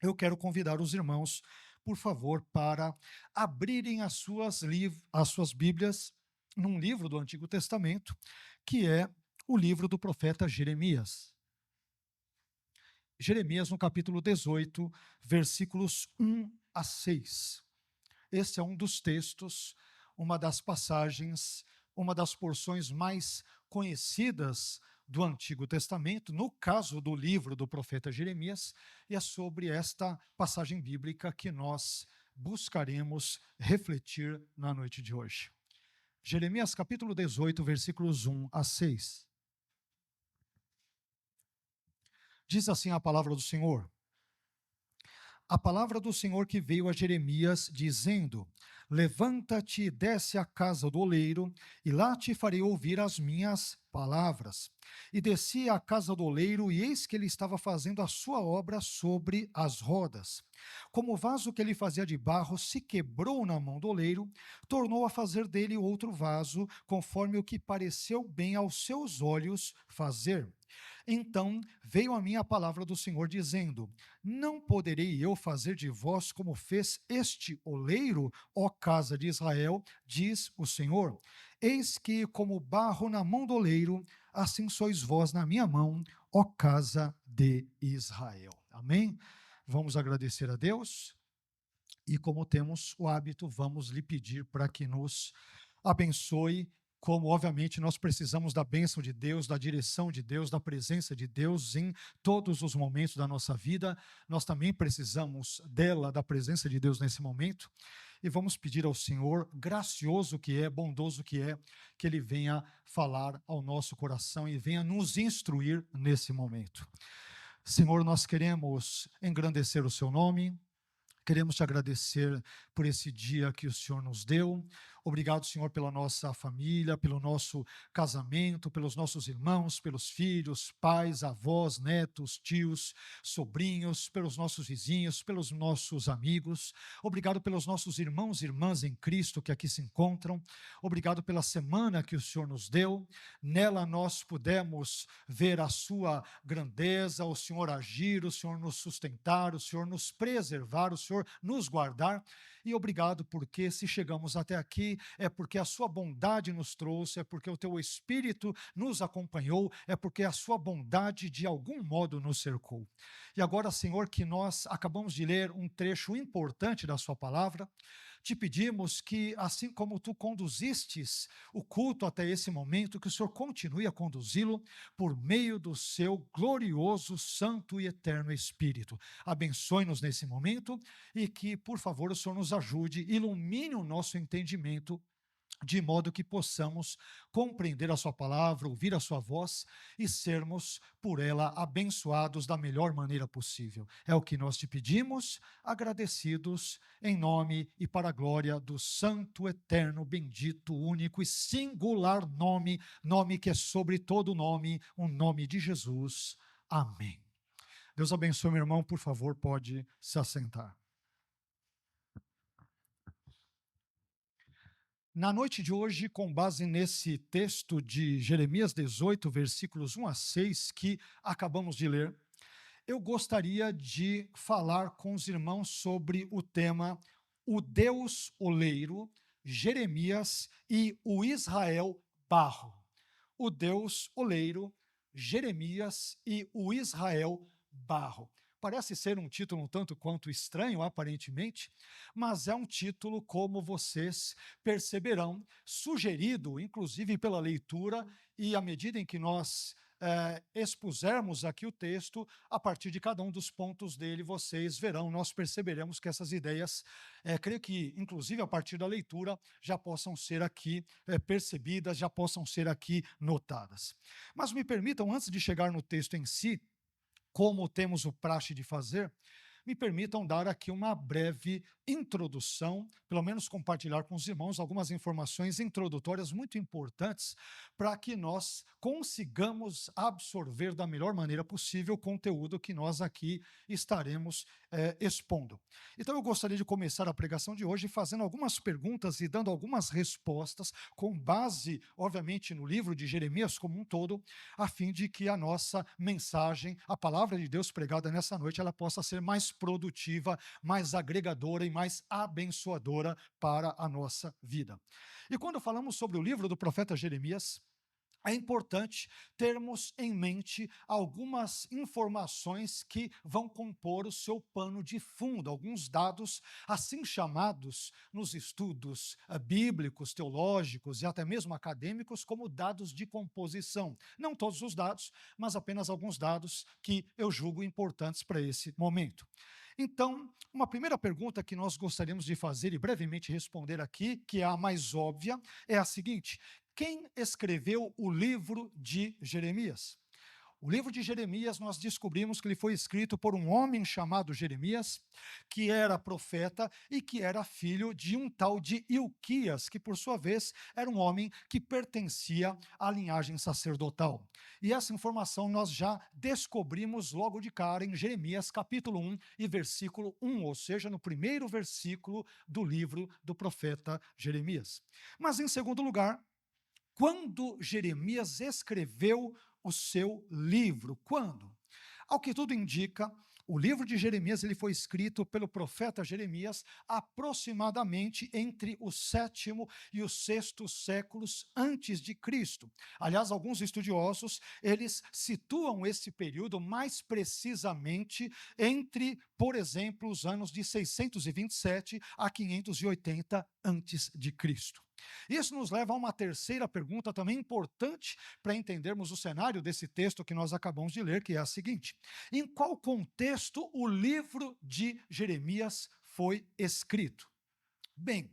eu quero convidar os irmãos, por favor, para abrirem as suas Bíblias num livro do Antigo Testamento, que é o livro do profeta Jeremias. Jeremias, no capítulo 18, versículos 1 a 6. Esse é um dos textos, uma das passagens, uma das porções mais conhecidas do Antigo Testamento, no caso do livro do profeta Jeremias, e é sobre esta passagem bíblica que nós buscaremos refletir na noite de hoje. Jeremias capítulo 18, versículos 1 a 6. Diz assim a palavra do Senhor: a palavra do Senhor que veio a Jeremias, dizendo: levanta-te e desce à casa do oleiro, e lá te farei ouvir as minhas palavras. E desci à casa do oleiro, e eis que ele estava fazendo a sua obra sobre as rodas. Como o vaso que ele fazia de barro se quebrou na mão do oleiro, tornou a fazer dele outro vaso, conforme o que pareceu bem aos seus olhos fazer. Então veio a mim a palavra do Senhor, dizendo: não poderei eu fazer de vós como fez este oleiro, ó casa de Israel, diz o Senhor. Eis que, como barro na mão do oleiro, assim sois vós na minha mão, ó casa de Israel. Amém? Vamos agradecer a Deus e, como temos o hábito, vamos lhe pedir para que nos abençoe. Como, obviamente, nós precisamos da bênção de Deus, da direção de Deus, da presença de Deus em todos os momentos da nossa vida, nós também precisamos dela, da presença de Deus nesse momento, e vamos pedir ao Senhor, gracioso que é, bondoso que Ele venha falar ao nosso coração e venha nos instruir nesse momento. Senhor, nós queremos engrandecer o Seu nome, queremos te agradecer por esse dia que o Senhor nos deu. Obrigado, Senhor, pela nossa família, pelo nosso casamento, pelos nossos irmãos, pelos filhos, pais, avós, netos, tios, sobrinhos, pelos nossos vizinhos, pelos nossos amigos. Obrigado pelos nossos irmãos e irmãs em Cristo que aqui se encontram. Obrigado pela semana que o Senhor nos deu. Nela nós pudemos ver a sua grandeza, o Senhor agir, o Senhor nos sustentar, o Senhor nos preservar, o Senhor nos guardar. E obrigado porque se chegamos até aqui, é porque a sua bondade nos trouxe, é porque o teu Espírito nos acompanhou, é porque a sua bondade de algum modo nos cercou. E agora, Senhor, que nós acabamos de ler um trecho importante da sua palavra, te pedimos que, assim como tu conduzistes o culto até esse momento, que o Senhor continue a conduzi-lo por meio do seu glorioso, santo e eterno Espírito. Abençoe-nos nesse momento e que, por favor, o Senhor nos ajude, ilumine o nosso entendimento, de modo que possamos compreender a sua palavra, ouvir a sua voz e sermos por ela abençoados da melhor maneira possível. É o que nós te pedimos, agradecidos, em nome e para a glória do santo, eterno, bendito, único e singular nome, nome que é sobre todo nome, o nome de Jesus. Amém. Deus abençoe, meu irmão, por favor, pode se assentar. Na noite de hoje, com base nesse texto de Jeremias 18, versículos 1 a 6, que acabamos de ler, eu gostaria de falar com os irmãos sobre o tema O Deus Oleiro, Jeremias e o Israel Barro. O Deus Oleiro, Jeremias e o Israel Barro. Parece ser um título um tanto quanto estranho, aparentemente, mas é um título, como vocês perceberão, sugerido, inclusive pela leitura, e à medida em que nós expusermos aqui o texto, a partir de cada um dos pontos dele, vocês verão, nós perceberemos que essas ideias, creio que, inclusive a partir da leitura, já possam ser aqui percebidas, já possam ser aqui notadas. Mas me permitam, antes de chegar no texto em si, como temos o praxe de fazer, me permitam dar aqui uma breve introdução, pelo menos compartilhar com os irmãos algumas informações introdutórias muito importantes para que nós consigamos absorver da melhor maneira possível o conteúdo que nós aqui estaremos expondo. Então eu gostaria de começar a pregação de hoje fazendo algumas perguntas e dando algumas respostas com base, obviamente, no livro de Jeremias como um todo, a fim de que a nossa mensagem, a palavra de Deus pregada nessa noite, ela possa ser mais produtiva, mais agregadora e mais abençoadora para a nossa vida. E quando falamos sobre o livro do profeta Jeremias, é importante termos em mente algumas informações que vão compor o seu pano de fundo, alguns dados assim chamados nos estudos bíblicos, teológicos e até mesmo acadêmicos como dados de composição. Não todos os dados, mas apenas alguns dados que eu julgo importantes para esse momento. Então, uma primeira pergunta que nós gostaríamos de fazer e brevemente responder aqui, que é a mais óbvia, é a seguinte: quem escreveu o livro de Jeremias? O livro de Jeremias, nós descobrimos que ele foi escrito por um homem chamado Jeremias, que era profeta e que era filho de um tal de Ilquias, que por sua vez era um homem que pertencia à linhagem sacerdotal. E essa informação nós já descobrimos logo de cara em Jeremias capítulo 1 e versículo 1, ou seja, no primeiro versículo do livro do profeta Jeremias. Mas em segundo lugar, quando Jeremias escreveu o seu livro? Quando? Ao que tudo indica, o livro de Jeremias ele foi escrito pelo profeta Jeremias aproximadamente entre o 7º e o 6º séculos antes de Cristo. Aliás, alguns estudiosos, eles situam esse período mais precisamente entre, por exemplo, os anos de 627 a 580 antes de Cristo. Isso nos leva a uma terceira pergunta também importante para entendermos o cenário desse texto que nós acabamos de ler, que é a seguinte: em qual contexto o livro de Jeremias foi escrito? Bem,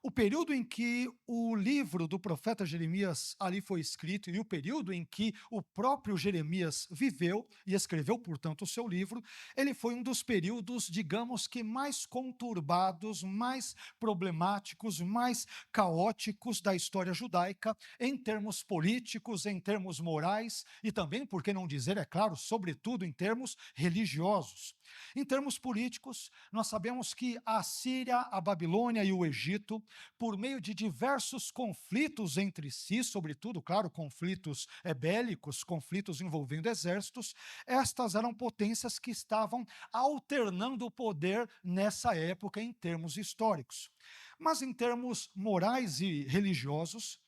o período em que o livro do profeta Jeremias ali foi escrito e o período em que o próprio Jeremias viveu e escreveu, portanto, o seu livro, ele foi um dos períodos, digamos que mais conturbados, mais problemáticos, mais caóticos da história judaica, em termos políticos, em termos morais e também, por que não dizer, é claro, sobretudo em termos religiosos. Em termos políticos, nós sabemos que a Síria, a Babilônia e o Egito, por meio de diversos conflitos entre si, sobretudo, claro, conflitos bélicos, conflitos envolvendo exércitos, estas eram potências que estavam alternando o poder nessa época em termos históricos. Mas em termos morais e religiosos,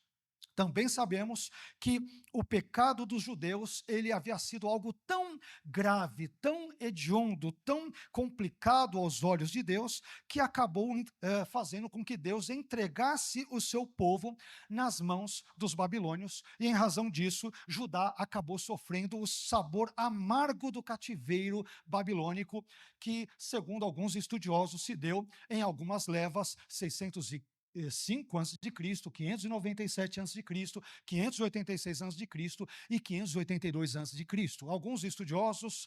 também sabemos que o pecado dos judeus, ele havia sido algo tão grave, tão hediondo, tão complicado aos olhos de Deus, que acabou fazendo com que Deus entregasse o seu povo nas mãos dos babilônios, e em razão disso, Judá acabou sofrendo o sabor amargo do cativeiro babilônico, que, segundo alguns estudiosos, se deu em algumas levas, 605 a.C., 597 a.C., 586 a.C. e 582 a.C. Alguns estudiosos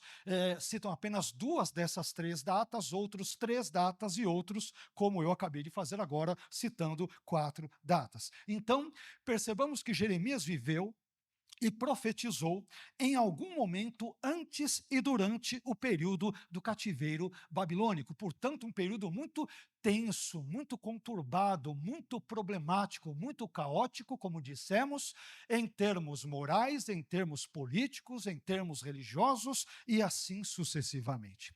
citam apenas duas dessas três datas, outros três datas e outros, como eu acabei de fazer agora, citando 4 datas. Então, percebamos que Jeremias viveu e profetizou em algum momento antes e durante o período do cativeiro babilônico. Portanto, um período muito tenso, muito conturbado, muito problemático, muito caótico, como dissemos, em termos morais, em termos políticos, em termos religiosos e assim sucessivamente.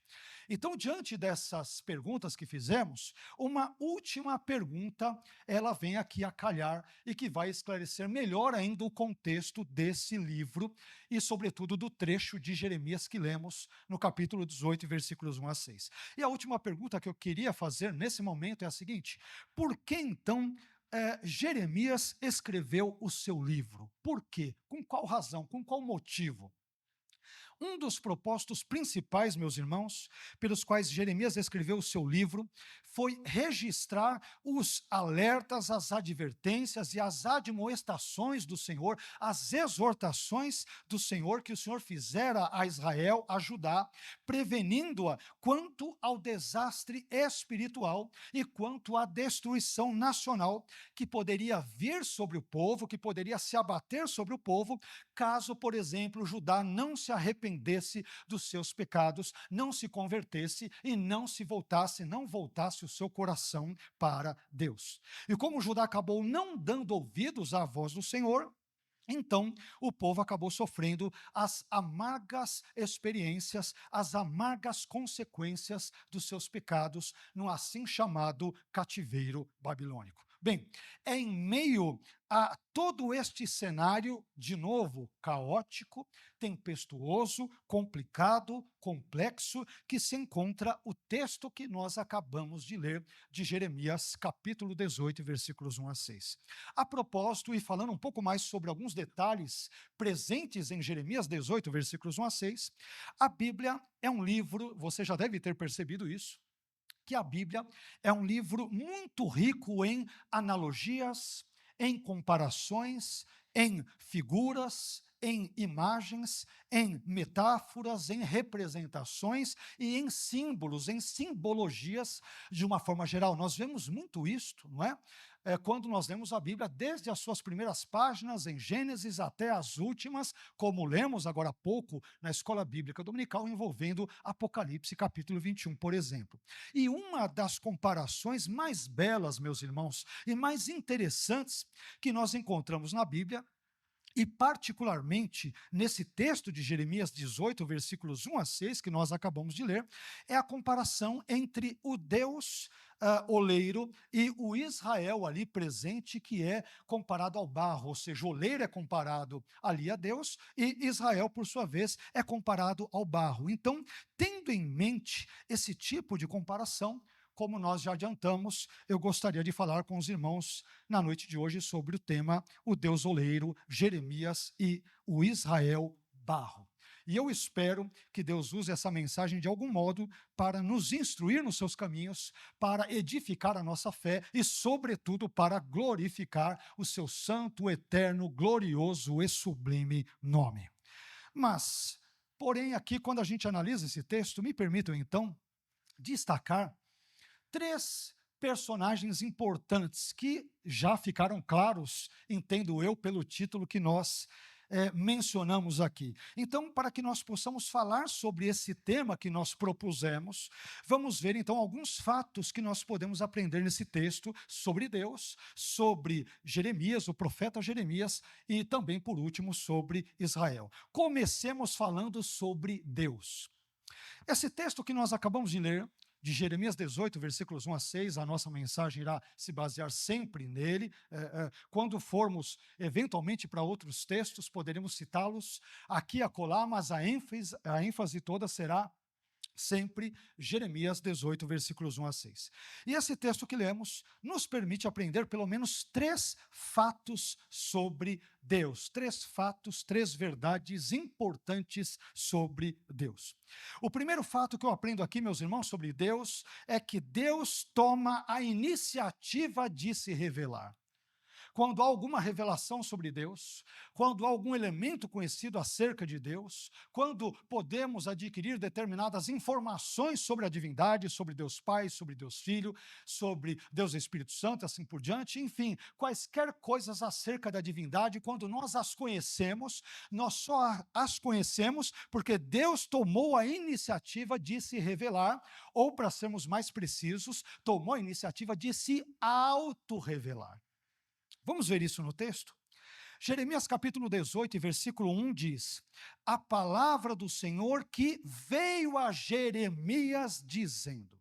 Então, diante dessas perguntas que fizemos, uma última pergunta, ela vem aqui a calhar e que vai esclarecer melhor ainda o contexto desse livro e, sobretudo, do trecho de Jeremias que lemos no capítulo 18, versículos 1 a 6. E a última pergunta que eu queria fazer nesse momento é a seguinte: por que então Jeremias escreveu o seu livro? Por quê? Com qual razão? Com qual motivo? Um dos propósitos principais, meus irmãos, pelos quais Jeremias escreveu o seu livro, foi registrar os alertas, as advertências e as admoestações do Senhor, as exortações do Senhor que o Senhor fizera a Israel, a Judá, prevenindo-a quanto ao desastre espiritual e quanto à destruição nacional que poderia vir sobre o povo, que poderia se abater sobre o povo, caso, por exemplo, Judá não se arrependesse dos seus pecados, não se convertesse e não voltasse o seu coração para Deus. E como Judá acabou não dando ouvidos à voz do Senhor, Então, o povo acabou sofrendo as amargas experiências, as amargas consequências dos seus pecados no assim chamado cativeiro babilônico. Bem, é em meio a todo este cenário, de novo, caótico, tempestuoso, complicado, complexo, que se encontra o texto que nós acabamos de ler de Jeremias, capítulo 18, versículos 1 a 6. A propósito, e falando um pouco mais sobre alguns detalhes presentes em Jeremias 18, versículos 1 a 6, a Bíblia é um livro, você já deve ter percebido isso, que a Bíblia é um livro muito rico em analogias, em comparações, em figuras, em imagens, em metáforas, em representações e em símbolos, em simbologias de uma forma geral. Nós vemos muito isto, não é? Quando nós lemos a Bíblia, desde as suas primeiras páginas, em Gênesis, até as últimas, como lemos agora há pouco na Escola Bíblica Dominical, envolvendo Apocalipse, capítulo 21, por exemplo. E uma das comparações mais belas, meus irmãos, e mais interessantes que nós encontramos na Bíblia, e particularmente nesse texto de Jeremias 18, versículos 1 a 6, que nós acabamos de ler, é a comparação entre o Deus oleiro e o Israel ali presente, que é comparado ao barro, ou seja, o oleiro é comparado ali a Deus e Israel, por sua vez, é comparado ao barro. Então, tendo em mente esse tipo de comparação, como nós já adiantamos, eu gostaria de falar com os irmãos na noite de hoje sobre o tema o Deus oleiro, Jeremias e o Israel barro. E eu espero que Deus use essa mensagem de algum modo para nos instruir nos seus caminhos, para edificar a nossa fé e, sobretudo, para glorificar o seu santo, eterno, glorioso e sublime nome. Mas, porém, aqui, quando a gente analisa esse texto, me permitam então destacar três personagens importantes que já ficaram claros, entendo eu, pelo título que nós mencionamos aqui. Então, para que nós possamos falar sobre esse tema que nós propusemos, vamos ver então alguns fatos que nós podemos aprender nesse texto sobre Deus, sobre Jeremias, o profeta Jeremias, e também, por último, sobre Israel. Comecemos falando sobre Deus. Esse texto que nós acabamos de ler, de Jeremias 18, versículos 1 a 6, a nossa mensagem irá se basear sempre nele. Quando formos, eventualmente, para outros textos, poderemos citá-los aqui e acolá, mas a ênfase toda será sempre Jeremias 18, versículos 1 a 6. E esse texto que lemos nos permite aprender pelo menos três fatos sobre Deus, três fatos, três verdades importantes sobre Deus. O primeiro fato que eu aprendo aqui, meus irmãos, sobre Deus, é que Deus toma a iniciativa de se revelar. Quando há alguma revelação sobre Deus, quando há algum elemento conhecido acerca de Deus, quando podemos adquirir determinadas informações sobre a divindade, sobre Deus Pai, sobre Deus Filho, sobre Deus Espírito Santo, assim por diante, enfim, quaisquer coisas acerca da divindade, quando nós as conhecemos, nós só as conhecemos porque Deus tomou a iniciativa de se revelar, ou, para sermos mais precisos, tomou a iniciativa de se autorrevelar. Vamos ver isso no texto? Jeremias capítulo 18, versículo 1 diz: a palavra do Senhor que veio a Jeremias dizendo.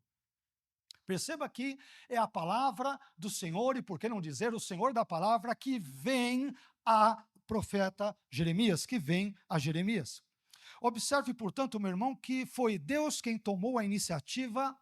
Perceba que é a palavra do Senhor, e por que não dizer o Senhor da palavra, que vem a profeta Jeremias, que vem a Jeremias. Observe, portanto, meu irmão, que foi Deus quem tomou a iniciativa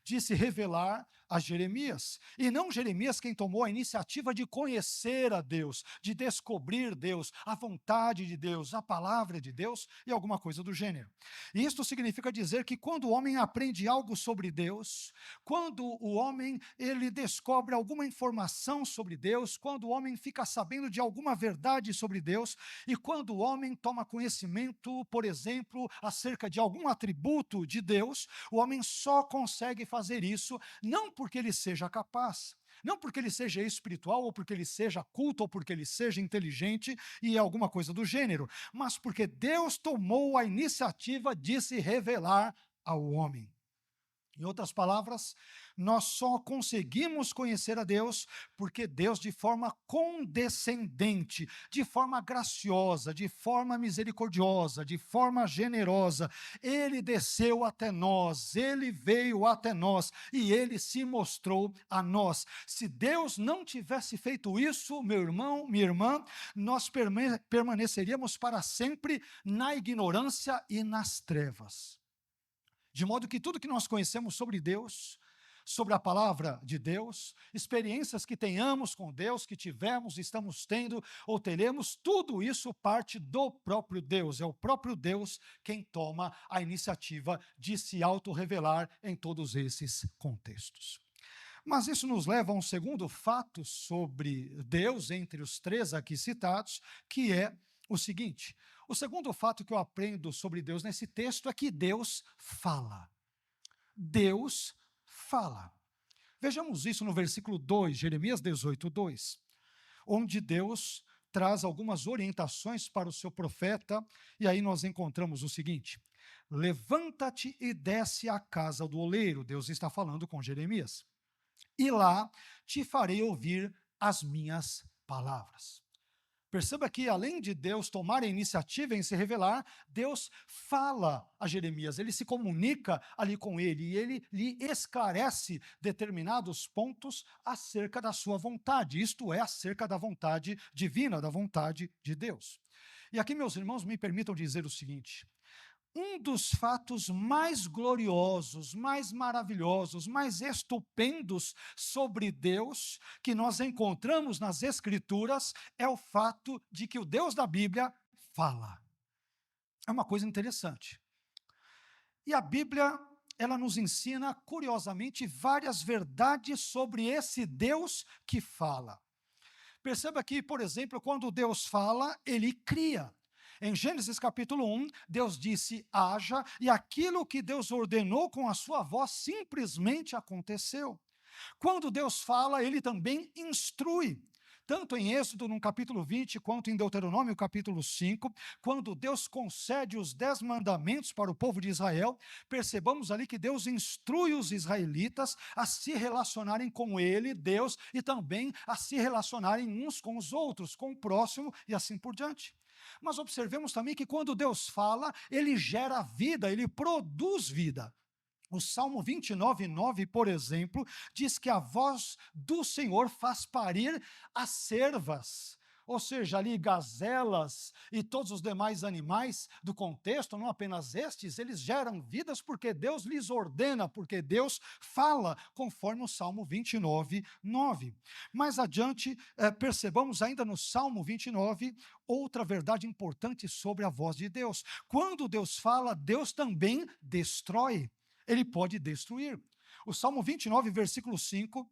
de se revelar a Jeremias, e não Jeremias quem tomou a iniciativa de conhecer a Deus, de descobrir Deus, a vontade de Deus, a palavra de Deus e alguma coisa do gênero. E isto significa dizer que quando o homem aprende algo sobre Deus, quando o homem ele descobre alguma informação sobre Deus, quando o homem fica sabendo de alguma verdade sobre Deus, e quando o homem toma conhecimento, por exemplo, acerca de algum atributo de Deus, o homem só consegue fazer isso não porque ele seja capaz, não porque ele seja espiritual, ou porque ele seja culto, ou porque ele seja inteligente e alguma coisa do gênero, mas porque Deus tomou a iniciativa de se revelar ao homem. Em outras palavras, nós só conseguimos conhecer a Deus porque Deus, de forma condescendente, de forma graciosa, de forma misericordiosa, de forma generosa, Ele desceu até nós, Ele veio até nós e Ele se mostrou a nós. Se Deus não tivesse feito isso, meu irmão, minha irmã, nós permaneceríamos para sempre na ignorância e nas trevas. De modo que tudo que nós conhecemos sobre Deus, sobre a palavra de Deus, experiências que tenhamos com Deus, que tivemos, estamos tendo ou teremos, tudo isso parte do próprio Deus. É o próprio Deus quem toma a iniciativa de se autorrevelar em todos esses contextos. Mas isso nos leva a um segundo fato sobre Deus, entre os três aqui citados, que é o seguinte: o segundo fato que eu aprendo sobre Deus nesse texto é que Deus fala. Deus fala. Vejamos isso no versículo 2, Jeremias 18, 2, onde Deus traz algumas orientações para o seu profeta, e aí nós encontramos o seguinte: levanta-te e desce à casa do oleiro. Deus está falando com Jeremias. E lá te farei ouvir as minhas palavras. Perceba que, além de Deus tomar a iniciativa em se revelar, Deus fala a Jeremias, ele se comunica ali com ele e ele lhe esclarece determinados pontos acerca da sua vontade, isto é, acerca da vontade divina, da vontade de Deus. E aqui, meus irmãos, me permitam dizer o seguinte: um dos fatos mais gloriosos, mais maravilhosos, mais estupendos sobre Deus que nós encontramos nas Escrituras é o fato de que o Deus da Bíblia fala. É uma coisa interessante. E a Bíblia, ela nos ensina, curiosamente, várias verdades sobre esse Deus que fala. Perceba que, por exemplo, quando Deus fala, ele cria. Em Gênesis capítulo 1, Deus disse: haja, e aquilo que Deus ordenou com a sua voz simplesmente aconteceu. Quando Deus fala, ele também instrui. Tanto em Êxodo, no capítulo 20, quanto em Deuteronômio, capítulo 5, quando Deus concede os 10 mandamentos para o povo de Israel, percebamos ali que Deus instrui os israelitas a se relacionarem com ele, Deus, e também a se relacionarem uns com os outros, com o próximo e assim por diante. Mas observemos também que quando Deus fala, ele gera vida, ele produz vida. O Salmo 29, 9, por exemplo, diz que a voz do Senhor faz parir as cervas, ou seja, ali gazelas e todos os demais animais do contexto, não apenas estes, eles geram vidas porque Deus lhes ordena, porque Deus fala, conforme o Salmo 29, 9. Mais adiante, percebamos ainda no Salmo 29, outra verdade importante sobre a voz de Deus. Quando Deus fala, Deus também destrói. Ele pode destruir. O Salmo 29, versículo 5,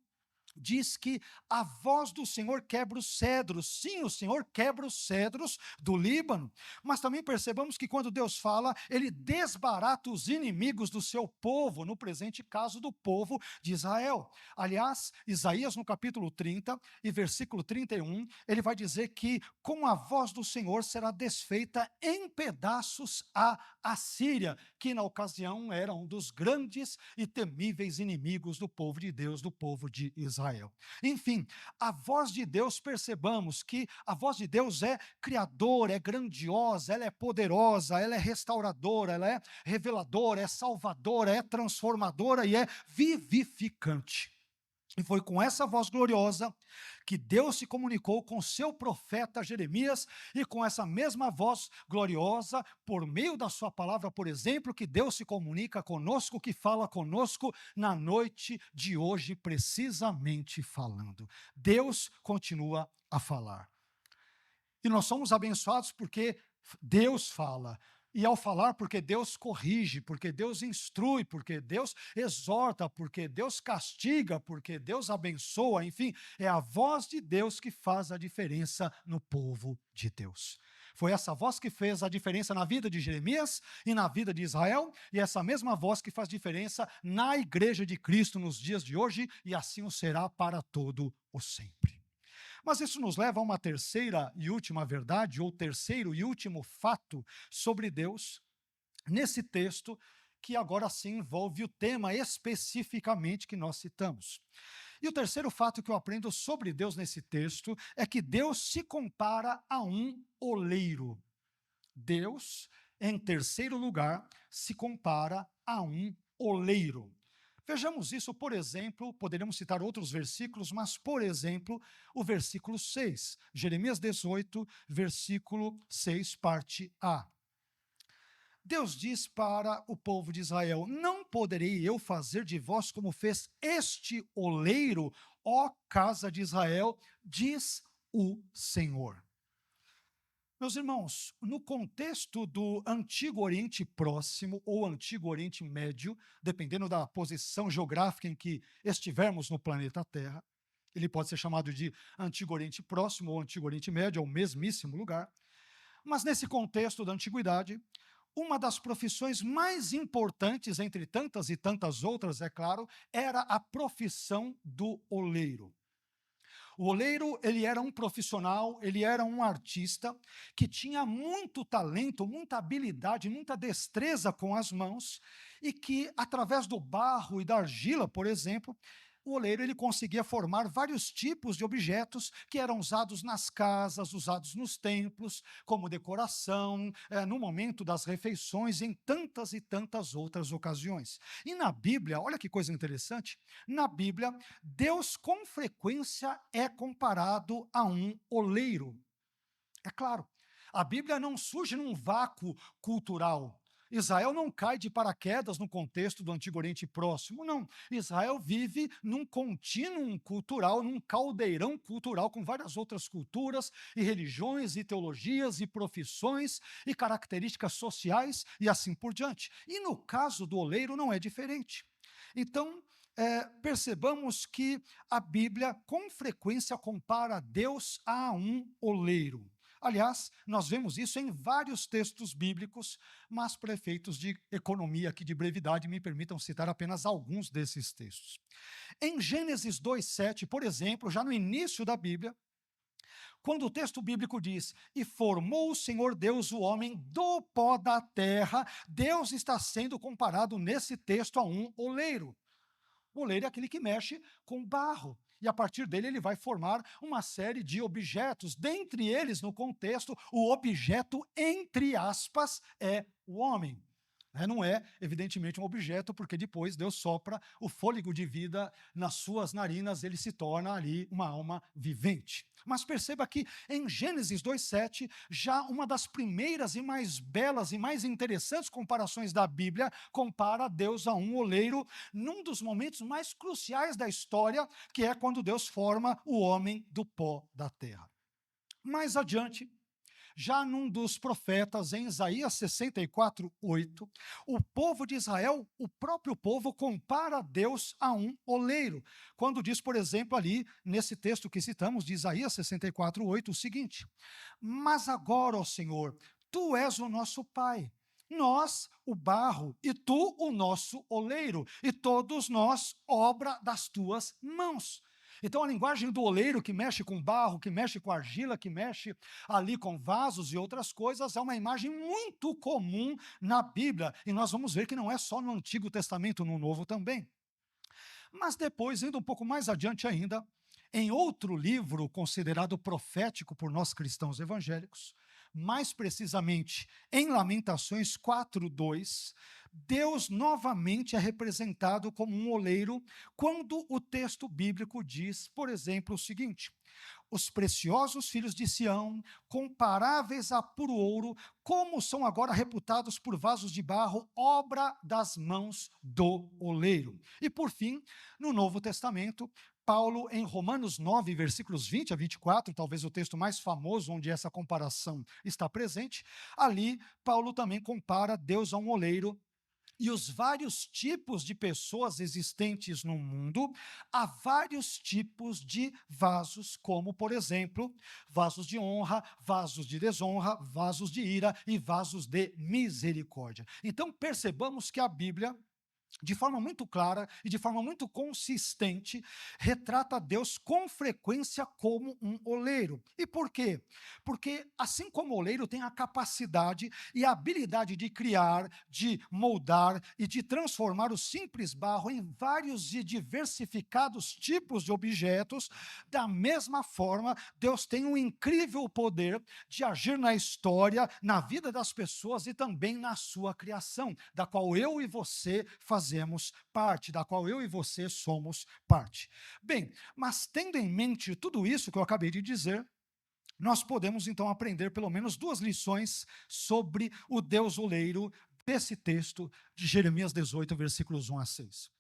diz que a voz do Senhor quebra os cedros. Sim, o Senhor quebra os cedros do Líbano. Mas também percebamos que quando Deus fala, ele desbarata os inimigos do seu povo, no presente caso do povo de Israel. Aliás, Isaías no capítulo 30 e versículo 31, ele vai dizer que com a voz do Senhor será desfeita em pedaços a Assíria, que na ocasião era um dos grandes e temíveis inimigos do povo de Deus, do povo de Israel. Enfim, a voz de Deus, percebamos que a voz de Deus é criadora, é grandiosa, ela é poderosa, ela é restauradora, ela é reveladora, é salvadora, é transformadora e é vivificante. E foi com essa voz gloriosa que Deus se comunicou com seu profeta Jeremias, e com essa mesma voz gloriosa, por meio da sua palavra, por exemplo, que Deus se comunica conosco, que fala conosco na noite de hoje, precisamente falando. Deus continua a falar. E nós somos abençoados porque Deus fala. E ao falar, porque Deus corrige, porque Deus instrui, porque Deus exorta, porque Deus castiga, porque Deus abençoa, enfim, é a voz de Deus que faz a diferença no povo de Deus. Foi essa voz que fez a diferença na vida de Jeremias e na vida de Israel, e essa mesma voz que faz diferença na igreja de Cristo nos dias de hoje, e assim o será para todo o sempre. Mas isso nos leva a uma terceira e última verdade, ou terceiro e último fato sobre Deus, nesse texto, que agora sim envolve o tema especificamente que nós citamos. E o terceiro fato que eu aprendo sobre Deus nesse texto é que Deus se compara a um oleiro. Deus, em terceiro lugar, se compara a um oleiro. Vejamos isso, por exemplo, poderíamos citar outros versículos, mas, por exemplo, o versículo 6, Jeremias 18, versículo 6, parte A. Deus diz para o povo de Israel: não poderei eu fazer de vós como fez este oleiro, ó casa de Israel, diz o Senhor. Meus irmãos, no contexto do Antigo Oriente Próximo ou Antigo Oriente Médio, dependendo da posição geográfica em que estivermos no planeta Terra, ele pode ser chamado de Antigo Oriente Próximo ou Antigo Oriente Médio, é o mesmíssimo lugar. Mas nesse contexto da antiguidade, uma das profissões mais importantes, entre tantas e tantas outras, é claro, era a profissão do oleiro. O oleiro, ele era um profissional, ele era um artista que tinha muito talento, muita habilidade, muita destreza com as mãos e que, através do barro e da argila, por exemplo, o oleiro ele conseguia formar vários tipos de objetos que eram usados nas casas, usados nos templos, como decoração, no momento das refeições, em tantas e tantas outras ocasiões. E na Bíblia, olha que coisa interessante, na Bíblia, Deus com frequência é comparado a um oleiro. É claro, a Bíblia não surge num vácuo cultural. Israel não cai de paraquedas no contexto do Antigo Oriente Próximo, não. Israel vive num contínuo cultural, num caldeirão cultural com várias outras culturas e religiões e teologias e profissões e características sociais e assim por diante. E no caso do oleiro não é diferente. Então, percebamos que a Bíblia com frequência compara Deus a um oleiro. Aliás, nós vemos isso em vários textos bíblicos, mas para efeitos de economia aqui de brevidade, me permitam citar apenas alguns desses textos. Em Gênesis 2:7, por exemplo, já no início da Bíblia, quando o texto bíblico diz: e formou o Senhor Deus o homem do pó da terra, Deus está sendo comparado nesse texto a um oleiro. O oleiro é aquele que mexe com barro. E a partir dele ele vai formar uma série de objetos. Dentre eles, no contexto, o objeto, entre aspas, é o homem. Não é, evidentemente, um objeto, porque depois Deus sopra o fôlego de vida nas suas narinas, ele se torna ali uma alma vivente. Mas perceba que em Gênesis 2:7, já uma das primeiras e mais belas e mais interessantes comparações da Bíblia compara Deus a um oleiro num dos momentos mais cruciais da história, que é quando Deus forma o homem do pó da terra. Mais adiante, já num dos profetas, em Isaías 64:8, o povo de Israel, o próprio povo, compara Deus a um oleiro. Quando diz, por exemplo, ali, nesse texto que citamos, de Isaías 64:8, o seguinte: mas agora, ó Senhor, tu és o nosso Pai, nós o barro, e tu o nosso oleiro, e todos nós obra das tuas mãos. Então a linguagem do oleiro que mexe com barro, que mexe com argila, que mexe ali com vasos e outras coisas, é uma imagem muito comum na Bíblia. E nós vamos ver que não é só no Antigo Testamento, no Novo também. Mas depois, indo um pouco mais adiante ainda, em outro livro considerado profético por nós cristãos evangélicos, mais precisamente em Lamentações 4:2, Deus novamente é representado como um oleiro quando o texto bíblico diz, por exemplo, o seguinte: os preciosos filhos de Sião, comparáveis a puro ouro, como são agora reputados por vasos de barro, obra das mãos do oleiro. E por fim, no Novo Testamento, Paulo, em Romanos 9, versículos 20 a 24, talvez o texto mais famoso onde essa comparação está presente, ali Paulo também compara Deus a um oleiro e os vários tipos de pessoas existentes no mundo a vários tipos de vasos, como, por exemplo, vasos de honra, vasos de desonra, vasos de ira e vasos de misericórdia. Então, percebamos que a Bíblia de forma muito clara e de forma muito consistente, retrata Deus com frequência como um oleiro. E por quê? Porque assim como o oleiro tem a capacidade e a habilidade de criar, de moldar e de transformar o simples barro em vários e diversificados tipos de objetos, da mesma forma, Deus tem um incrível poder de agir na história, na vida das pessoas e também na sua criação, da qual eu e você fazemos parte, da qual eu e você somos parte. Bem, mas tendo em mente tudo isso que eu acabei de dizer, nós podemos então aprender pelo menos duas lições sobre o Deus oleiro desse texto de Jeremias 18, versículos 1 a 6.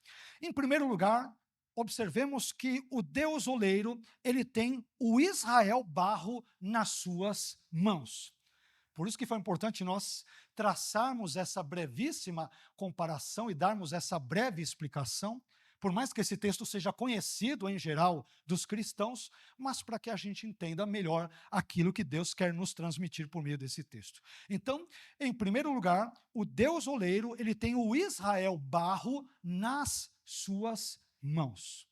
Em primeiro lugar, observemos que o Deus oleiro, ele tem o Israel barro nas suas mãos. Por isso que foi importante nós traçarmos essa brevíssima comparação e darmos essa breve explicação, por mais que esse texto seja conhecido em geral dos cristãos, mas para que a gente entenda melhor aquilo que Deus quer nos transmitir por meio desse texto. Então, em primeiro lugar, o Deus oleiro, ele tem o Israel barro nas suas mãos.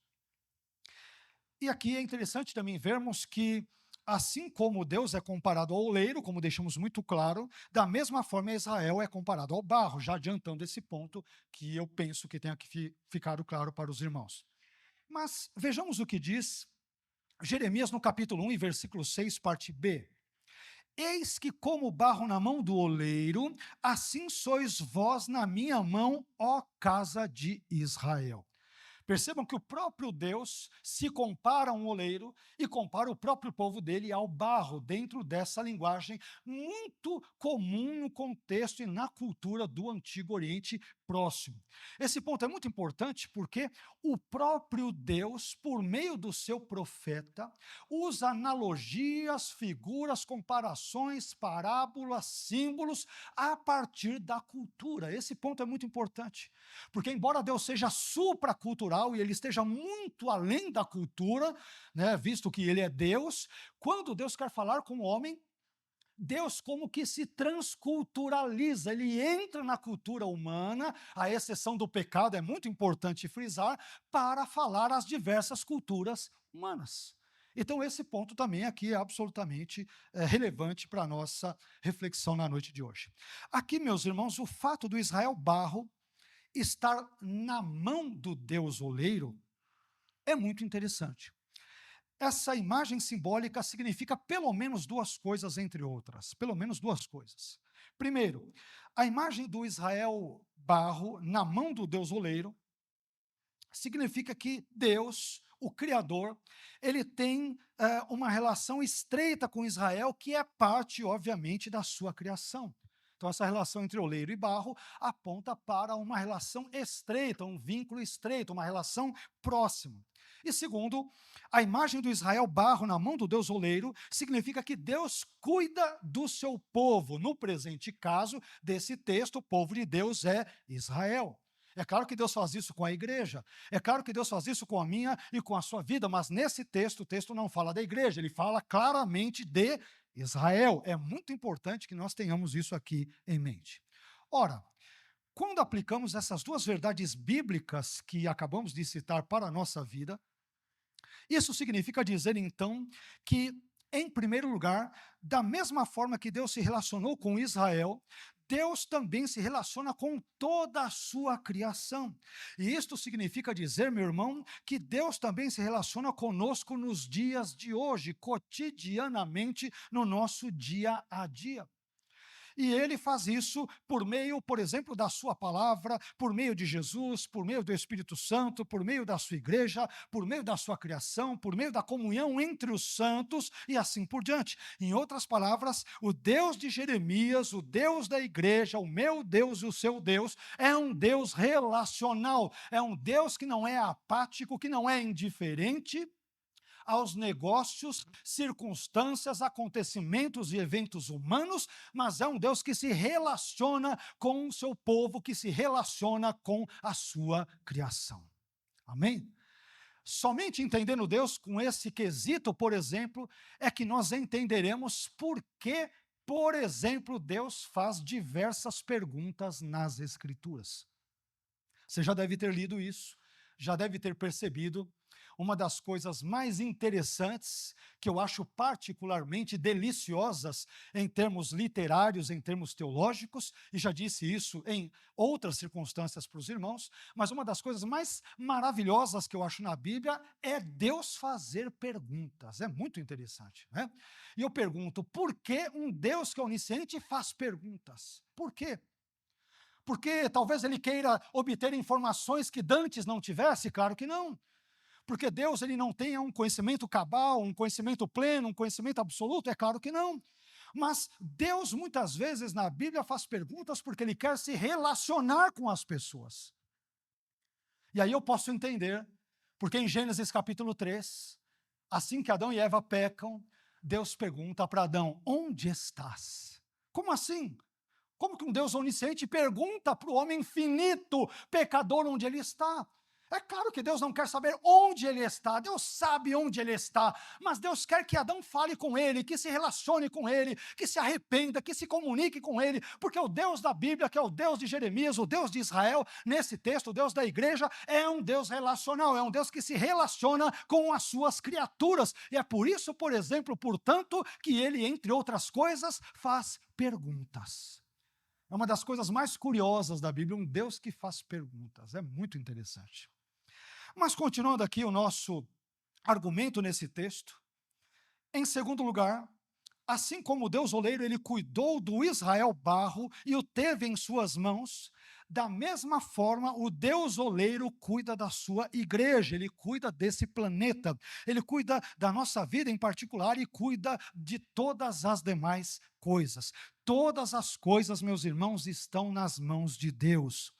E aqui é interessante também vermos que, assim como Deus é comparado ao oleiro, como deixamos muito claro, da mesma forma Israel é comparado ao barro, já adiantando esse ponto que eu penso que tenha que ficado claro para os irmãos. Mas vejamos o que diz Jeremias no capítulo 1 e versículo 6, parte B. Eis que como barro na mão do oleiro, assim sois vós na minha mão, ó casa de Israel. Percebam que o próprio Deus se compara a um oleiro e compara o próprio povo dele ao barro, dentro dessa linguagem muito comum no contexto e na cultura do Antigo Oriente Próximo. Esse ponto é muito importante porque o próprio Deus, por meio do seu profeta, usa analogias, figuras, comparações, parábolas, símbolos a partir da cultura. Esse ponto é muito importante, porque embora Deus seja supracultural e ele esteja muito além da cultura, né, visto que ele é Deus, quando Deus quer falar com o homem, Deus como que se transculturaliza, ele entra na cultura humana, à exceção do pecado, é muito importante frisar, para falar as diversas culturas humanas. Então esse ponto também aqui é absolutamente relevante para a nossa reflexão na noite de hoje. Aqui, meus irmãos, o fato do Israel barro estar na mão do Deus oleiro é muito interessante. Essa imagem simbólica significa pelo menos duas coisas, entre outras. Pelo menos duas coisas. Primeiro, a imagem do Israel barro na mão do Deus oleiro significa que Deus, o Criador, ele tem uma relação estreita com Israel, que é parte, obviamente, da sua criação. Então, essa relação entre oleiro e barro aponta para uma relação estreita, um vínculo estreito, uma relação próxima. E segundo, a imagem do Israel barro na mão do Deus oleiro significa que Deus cuida do seu povo. No presente caso desse texto, o povo de Deus é Israel. É claro que Deus faz isso com a igreja, é claro que Deus faz isso com a minha e com a sua vida, mas nesse texto, o texto não fala da igreja, ele fala claramente de Israel. É muito importante que nós tenhamos isso aqui em mente. Ora, quando aplicamos essas duas verdades bíblicas que acabamos de citar para a nossa vida, isso significa dizer, então, que, em primeiro lugar, da mesma forma que Deus se relacionou com Israel, Deus também se relaciona com toda a sua criação. E isto significa dizer, meu irmão, que Deus também se relaciona conosco nos dias de hoje, cotidianamente, no nosso dia a dia. E ele faz isso por meio, por exemplo, da sua palavra, por meio de Jesus, por meio do Espírito Santo, por meio da sua igreja, por meio da sua criação, por meio da comunhão entre os santos e assim por diante. Em outras palavras, o Deus de Jeremias, o Deus da igreja, o meu Deus e o seu Deus, é um Deus relacional, é um Deus que não é apático, que não é indiferente aos negócios, circunstâncias, acontecimentos e eventos humanos, mas é um Deus que se relaciona com o seu povo, que se relaciona com a sua criação. Amém? Somente entendendo Deus com esse quesito, por exemplo, é que nós entenderemos por que, por exemplo, Deus faz diversas perguntas nas Escrituras. Você já deve ter lido isso, já deve ter percebido. Uma das coisas mais interessantes, que eu acho particularmente deliciosas em termos literários, em termos teológicos, e já disse isso em outras circunstâncias para os irmãos, mas uma das coisas mais maravilhosas que eu acho na Bíblia é Deus fazer perguntas. É muito interessante, né? E eu pergunto, por que um Deus que é onisciente faz perguntas? Por quê? Porque talvez ele queira obter informações que dantes não tivesse? Claro que não. Porque Deus ele não tenha um conhecimento cabal, um conhecimento pleno, um conhecimento absoluto? É claro que não. Mas Deus muitas vezes na Bíblia faz perguntas porque ele quer se relacionar com as pessoas. E aí eu posso entender, porque em Gênesis capítulo 3, assim que Adão e Eva pecam, Deus pergunta para Adão, onde estás? Como assim? Como que um Deus onisciente pergunta para o homem finito, pecador, onde ele está? É claro que Deus não quer saber onde ele está, Deus sabe onde ele está, mas Deus quer que Adão fale com ele, que se relacione com ele, que se arrependa, que se comunique com ele, porque o Deus da Bíblia, que é o Deus de Jeremias, o Deus de Israel, nesse texto, o Deus da igreja, é um Deus relacional, é um Deus que se relaciona com as suas criaturas, e é por isso, por exemplo, portanto, que ele, entre outras coisas, faz perguntas. É uma das coisas mais curiosas da Bíblia, um Deus que faz perguntas. É muito interessante. Mas continuando aqui o nosso argumento nesse texto, em segundo lugar, assim como o Deus oleiro, ele cuidou do Israel barro e o teve em suas mãos, da mesma forma o Deus oleiro cuida da sua igreja, ele cuida desse planeta, ele cuida da nossa vida em particular e cuida de todas as demais coisas. Todas as coisas, meus irmãos, estão nas mãos de Deus.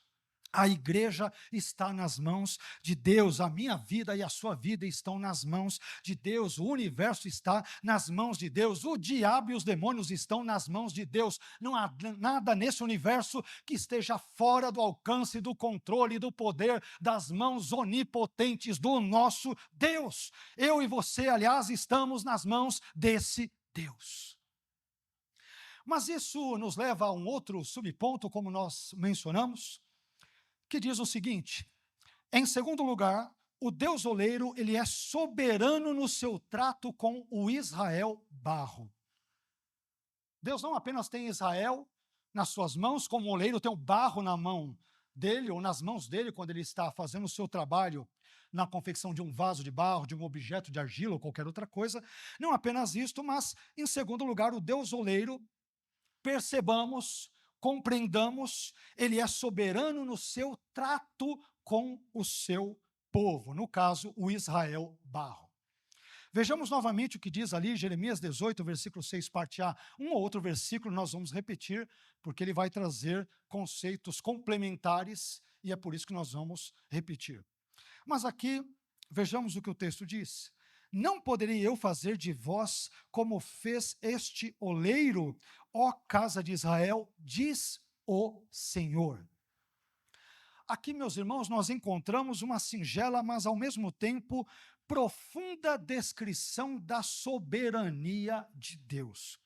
A igreja está nas mãos de Deus, a minha vida e a sua vida estão nas mãos de Deus, o universo está nas mãos de Deus, o diabo e os demônios estão nas mãos de Deus. Não há nada nesse universo que esteja fora do alcance, do controle, do poder das mãos onipotentes do nosso Deus. Eu e você, aliás, estamos nas mãos desse Deus. Mas isso nos leva a um outro subponto, como nós mencionamos, que diz o seguinte, em segundo lugar, o Deus oleiro, ele é soberano no seu trato com o Israel barro. Deus não apenas tem Israel nas suas mãos, como o oleiro tem o barro na mão dele, ou nas mãos dele, quando ele está fazendo o seu trabalho na confecção de um vaso de barro, de um objeto de argila ou qualquer outra coisa. Não apenas isto, mas, em segundo lugar, o Deus oleiro, percebamos, compreendamos, ele é soberano no seu trato com o seu povo, no caso, o Israel barro. Vejamos novamente o que diz ali, Jeremias 18, versículo 6, parte A. Um ou outro versículo nós vamos repetir, porque ele vai trazer conceitos complementares, e é por isso que nós vamos repetir. Mas aqui, vejamos o que o texto diz. Não poderia eu fazer de vós como fez este oleiro, ó casa de Israel, diz o Senhor. Aqui, meus irmãos, nós encontramos uma singela, mas ao mesmo tempo profunda descrição da soberania de Deus.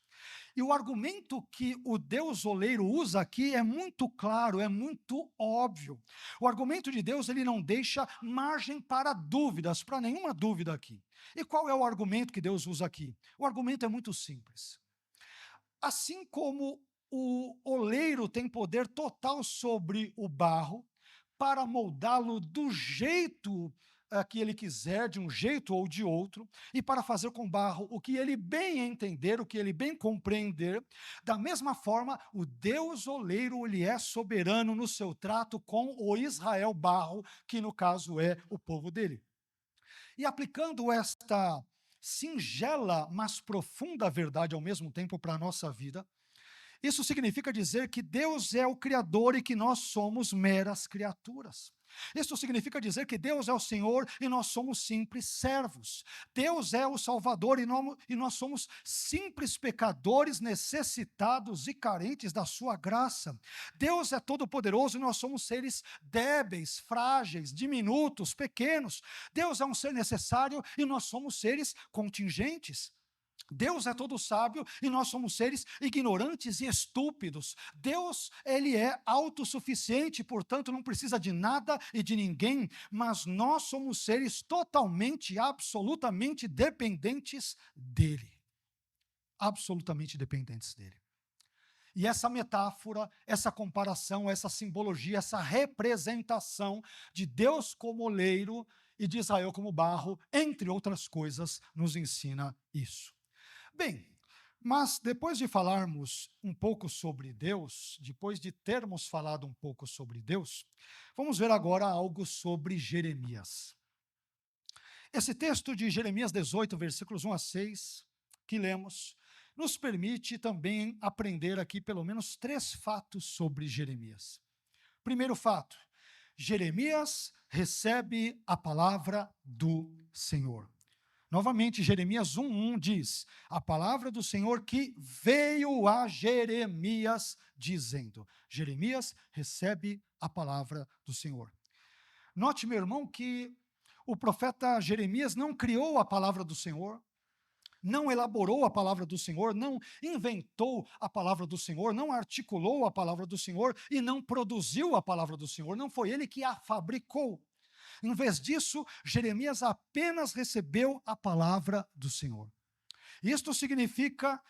E o argumento que o Deus oleiro usa aqui é muito claro, é muito óbvio. O argumento de Deus, ele não deixa margem para dúvidas, para nenhuma dúvida aqui. E qual é o argumento que Deus usa aqui? O argumento é muito simples. Assim como o oleiro tem poder total sobre o barro, para moldá-lo do jeito que ele quiser, de um jeito ou de outro, e para fazer com o barro o que ele bem entender, o que ele bem compreender, da mesma forma, o Deus oleiro, ele é soberano no seu trato com o Israel barro, que no caso é o povo dele. E aplicando esta singela, mas profunda verdade ao mesmo tempo para a nossa vida, isso significa dizer que Deus é o Criador e que nós somos meras criaturas. Isso significa dizer que Deus é o Senhor e nós somos simples servos. Deus é o Salvador e nós somos simples pecadores necessitados e carentes da sua graça. Deus é todo-poderoso e nós somos seres débeis, frágeis, diminutos, pequenos. Deus é um ser necessário e nós somos seres contingentes. Deus é todo sábio e nós somos seres ignorantes e estúpidos. Deus, ele é autossuficiente, portanto não precisa de nada e de ninguém, mas nós somos seres totalmente, absolutamente dependentes dele. Absolutamente dependentes dele. E essa metáfora, essa comparação, essa simbologia, essa representação de Deus como oleiro e de Israel como barro, entre outras coisas, nos ensina isso. Bem, mas depois de falarmos um pouco sobre Deus, depois de termos falado um pouco sobre Deus, vamos ver agora algo sobre Jeremias. Esse texto de Jeremias 18, versículos 1 a 6, que lemos, nos permite também aprender aqui pelo menos 3 fatos sobre Jeremias. Primeiro fato, Jeremias recebe a palavra do Senhor. Novamente, Jeremias 1:1 diz, a palavra do Senhor que veio a Jeremias dizendo. Jeremias recebe a palavra do Senhor. Note, meu irmão, que o profeta Jeremias não criou a palavra do Senhor, não elaborou a palavra do Senhor, não inventou a palavra do Senhor, não articulou a palavra do Senhor e não produziu a palavra do Senhor, não foi ele que a fabricou. Em vez disso, Jeremias apenas recebeu a palavra do Senhor. Isto significa,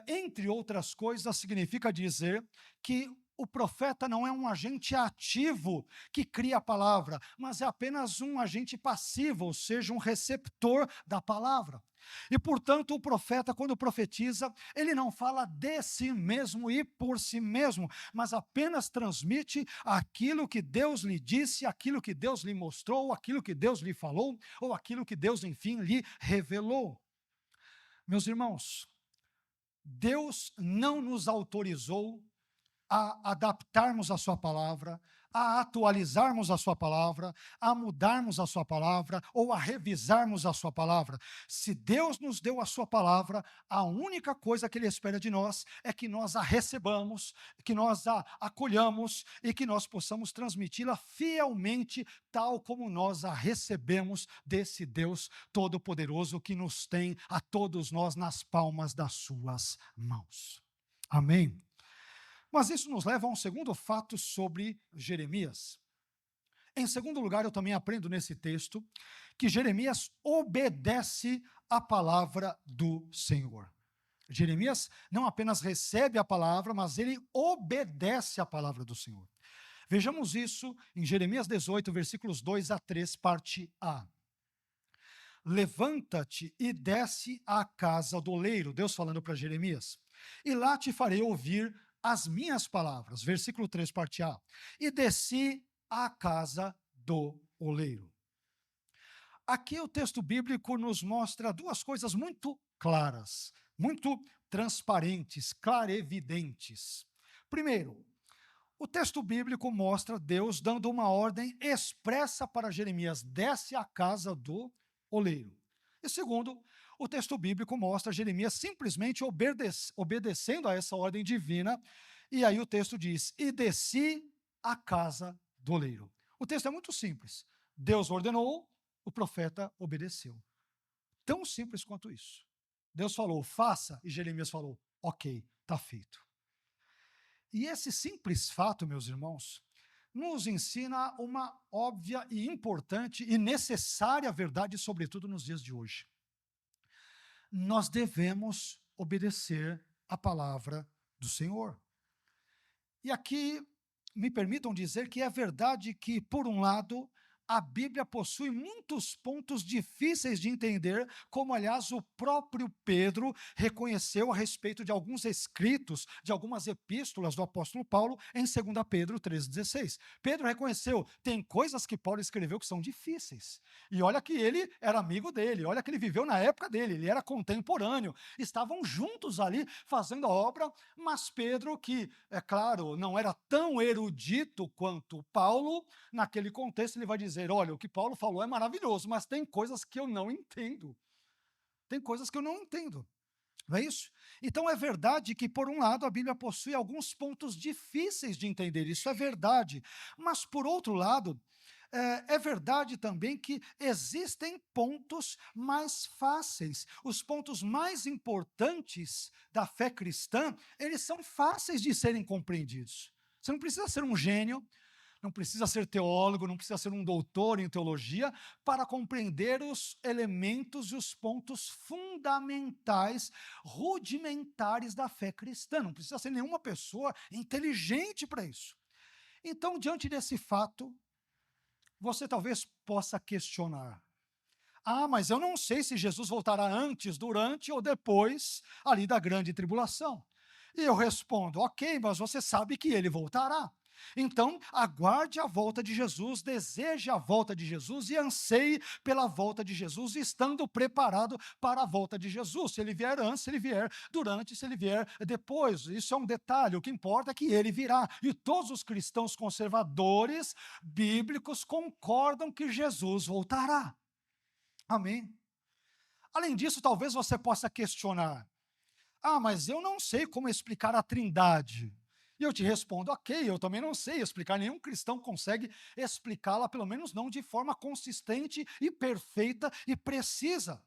entre outras coisas, significa dizer que o profeta não é um agente ativo que cria a palavra, mas é apenas um agente passivo, ou seja, um receptor da palavra. E, portanto, o profeta, quando profetiza, ele não fala de si mesmo e por si mesmo, mas apenas transmite aquilo que Deus lhe disse, aquilo que Deus lhe mostrou, aquilo que Deus lhe falou, ou aquilo que Deus, enfim, lhe revelou. Meus irmãos, Deus não nos autorizou a adaptarmos a sua palavra, a atualizarmos a sua palavra, a mudarmos a sua palavra ou a revisarmos a sua palavra. Se Deus nos deu a sua palavra, a única coisa que ele espera de nós é que nós a recebamos, que nós a acolhamos e que nós possamos transmiti-la fielmente, tal como nós a recebemos desse Deus Todo-Poderoso que nos tem a todos nós nas palmas das suas mãos. Amém? Mas isso nos leva a um segundo fato sobre Jeremias. Em segundo lugar, eu também aprendo nesse texto que Jeremias obedece a palavra do Senhor. Jeremias não apenas recebe a palavra, mas ele obedece a palavra do Senhor. Vejamos isso em Jeremias 18, versículos 2 a 3, parte A. Levanta-te e desce à casa do oleiro, Deus falando para Jeremias, e lá te farei ouvir as minhas palavras, versículo 3, parte A, e desci à casa do oleiro. Aqui o texto bíblico nos mostra 2 coisas muito claras, muito transparentes, clarevidentes. Primeiro, o texto bíblico mostra Deus dando uma ordem expressa para Jeremias, desce à casa do oleiro. E segundo, o texto bíblico mostra Jeremias simplesmente obedecendo a essa ordem divina, e aí o texto diz, e desci à casa do oleiro. O texto é muito simples. Deus ordenou, o profeta obedeceu. Tão simples quanto isso. Deus falou, faça, e Jeremias falou, ok, está feito. E esse simples fato, meus irmãos, nos ensina uma óbvia e importante e necessária verdade, sobretudo nos dias de hoje. Nós devemos obedecer a palavra do Senhor. E aqui me permitam dizer que é verdade que, por um lado, a Bíblia possui muitos pontos difíceis de entender, como, aliás, o próprio Pedro reconheceu a respeito de alguns escritos, de algumas epístolas do apóstolo Paulo, em 2 Pedro 3,16. Pedro reconheceu, tem coisas que Paulo escreveu que são difíceis. E olha que ele era amigo dele, olha que ele viveu na época dele, ele era contemporâneo, estavam juntos ali fazendo a obra, mas Pedro, que, é claro, não era tão erudito quanto Paulo, naquele contexto ele vai dizer, olha, o que Paulo falou é maravilhoso, mas tem coisas que eu não entendo. Tem coisas que eu não entendo. Não é isso? Então é verdade que, por um lado, a Bíblia possui alguns pontos difíceis de entender, isso é verdade. Mas, por outro lado, É verdade também que existem pontos mais fáceis. Os pontos mais importantes da fé cristã, eles são fáceis de serem compreendidos. Você não precisa ser um gênio, não precisa ser teólogo, não precisa ser um doutor em teologia para compreender os elementos e os pontos fundamentais, rudimentares da fé cristã. Não precisa ser nenhuma pessoa inteligente para isso. Então, diante desse fato, você talvez possa questionar: ah, mas eu não sei se Jesus voltará antes, durante ou depois ali da grande tribulação. E eu respondo: ok, mas você sabe que ele voltará. Então, aguarde a volta de Jesus, deseje a volta de Jesus e anseie pela volta de Jesus, estando preparado para a volta de Jesus. Se ele vier antes, se ele vier durante, se ele vier depois. Isso é um detalhe. O que importa é que ele virá. E todos os cristãos conservadores bíblicos concordam que Jesus voltará. Amém? Além disso, talvez você possa questionar: ah, mas eu não sei como explicar a Trindade. E eu te respondo: ok, eu também não sei explicar, nenhum cristão consegue explicá-la, pelo menos não de forma consistente e perfeita e precisa.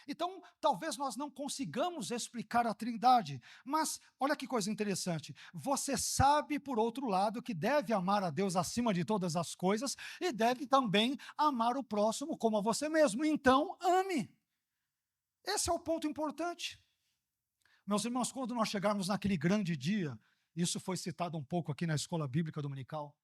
Então, talvez nós não consigamos explicar a Trindade, mas olha que coisa interessante. Você sabe, por outro lado, que deve amar a Deus acima de todas as coisas e deve também amar o próximo como a você mesmo. Então, ame. Esse é o ponto importante. Meus irmãos, quando nós chegarmos naquele grande dia, isso foi citado um pouco aqui na Escola Bíblica Dominical,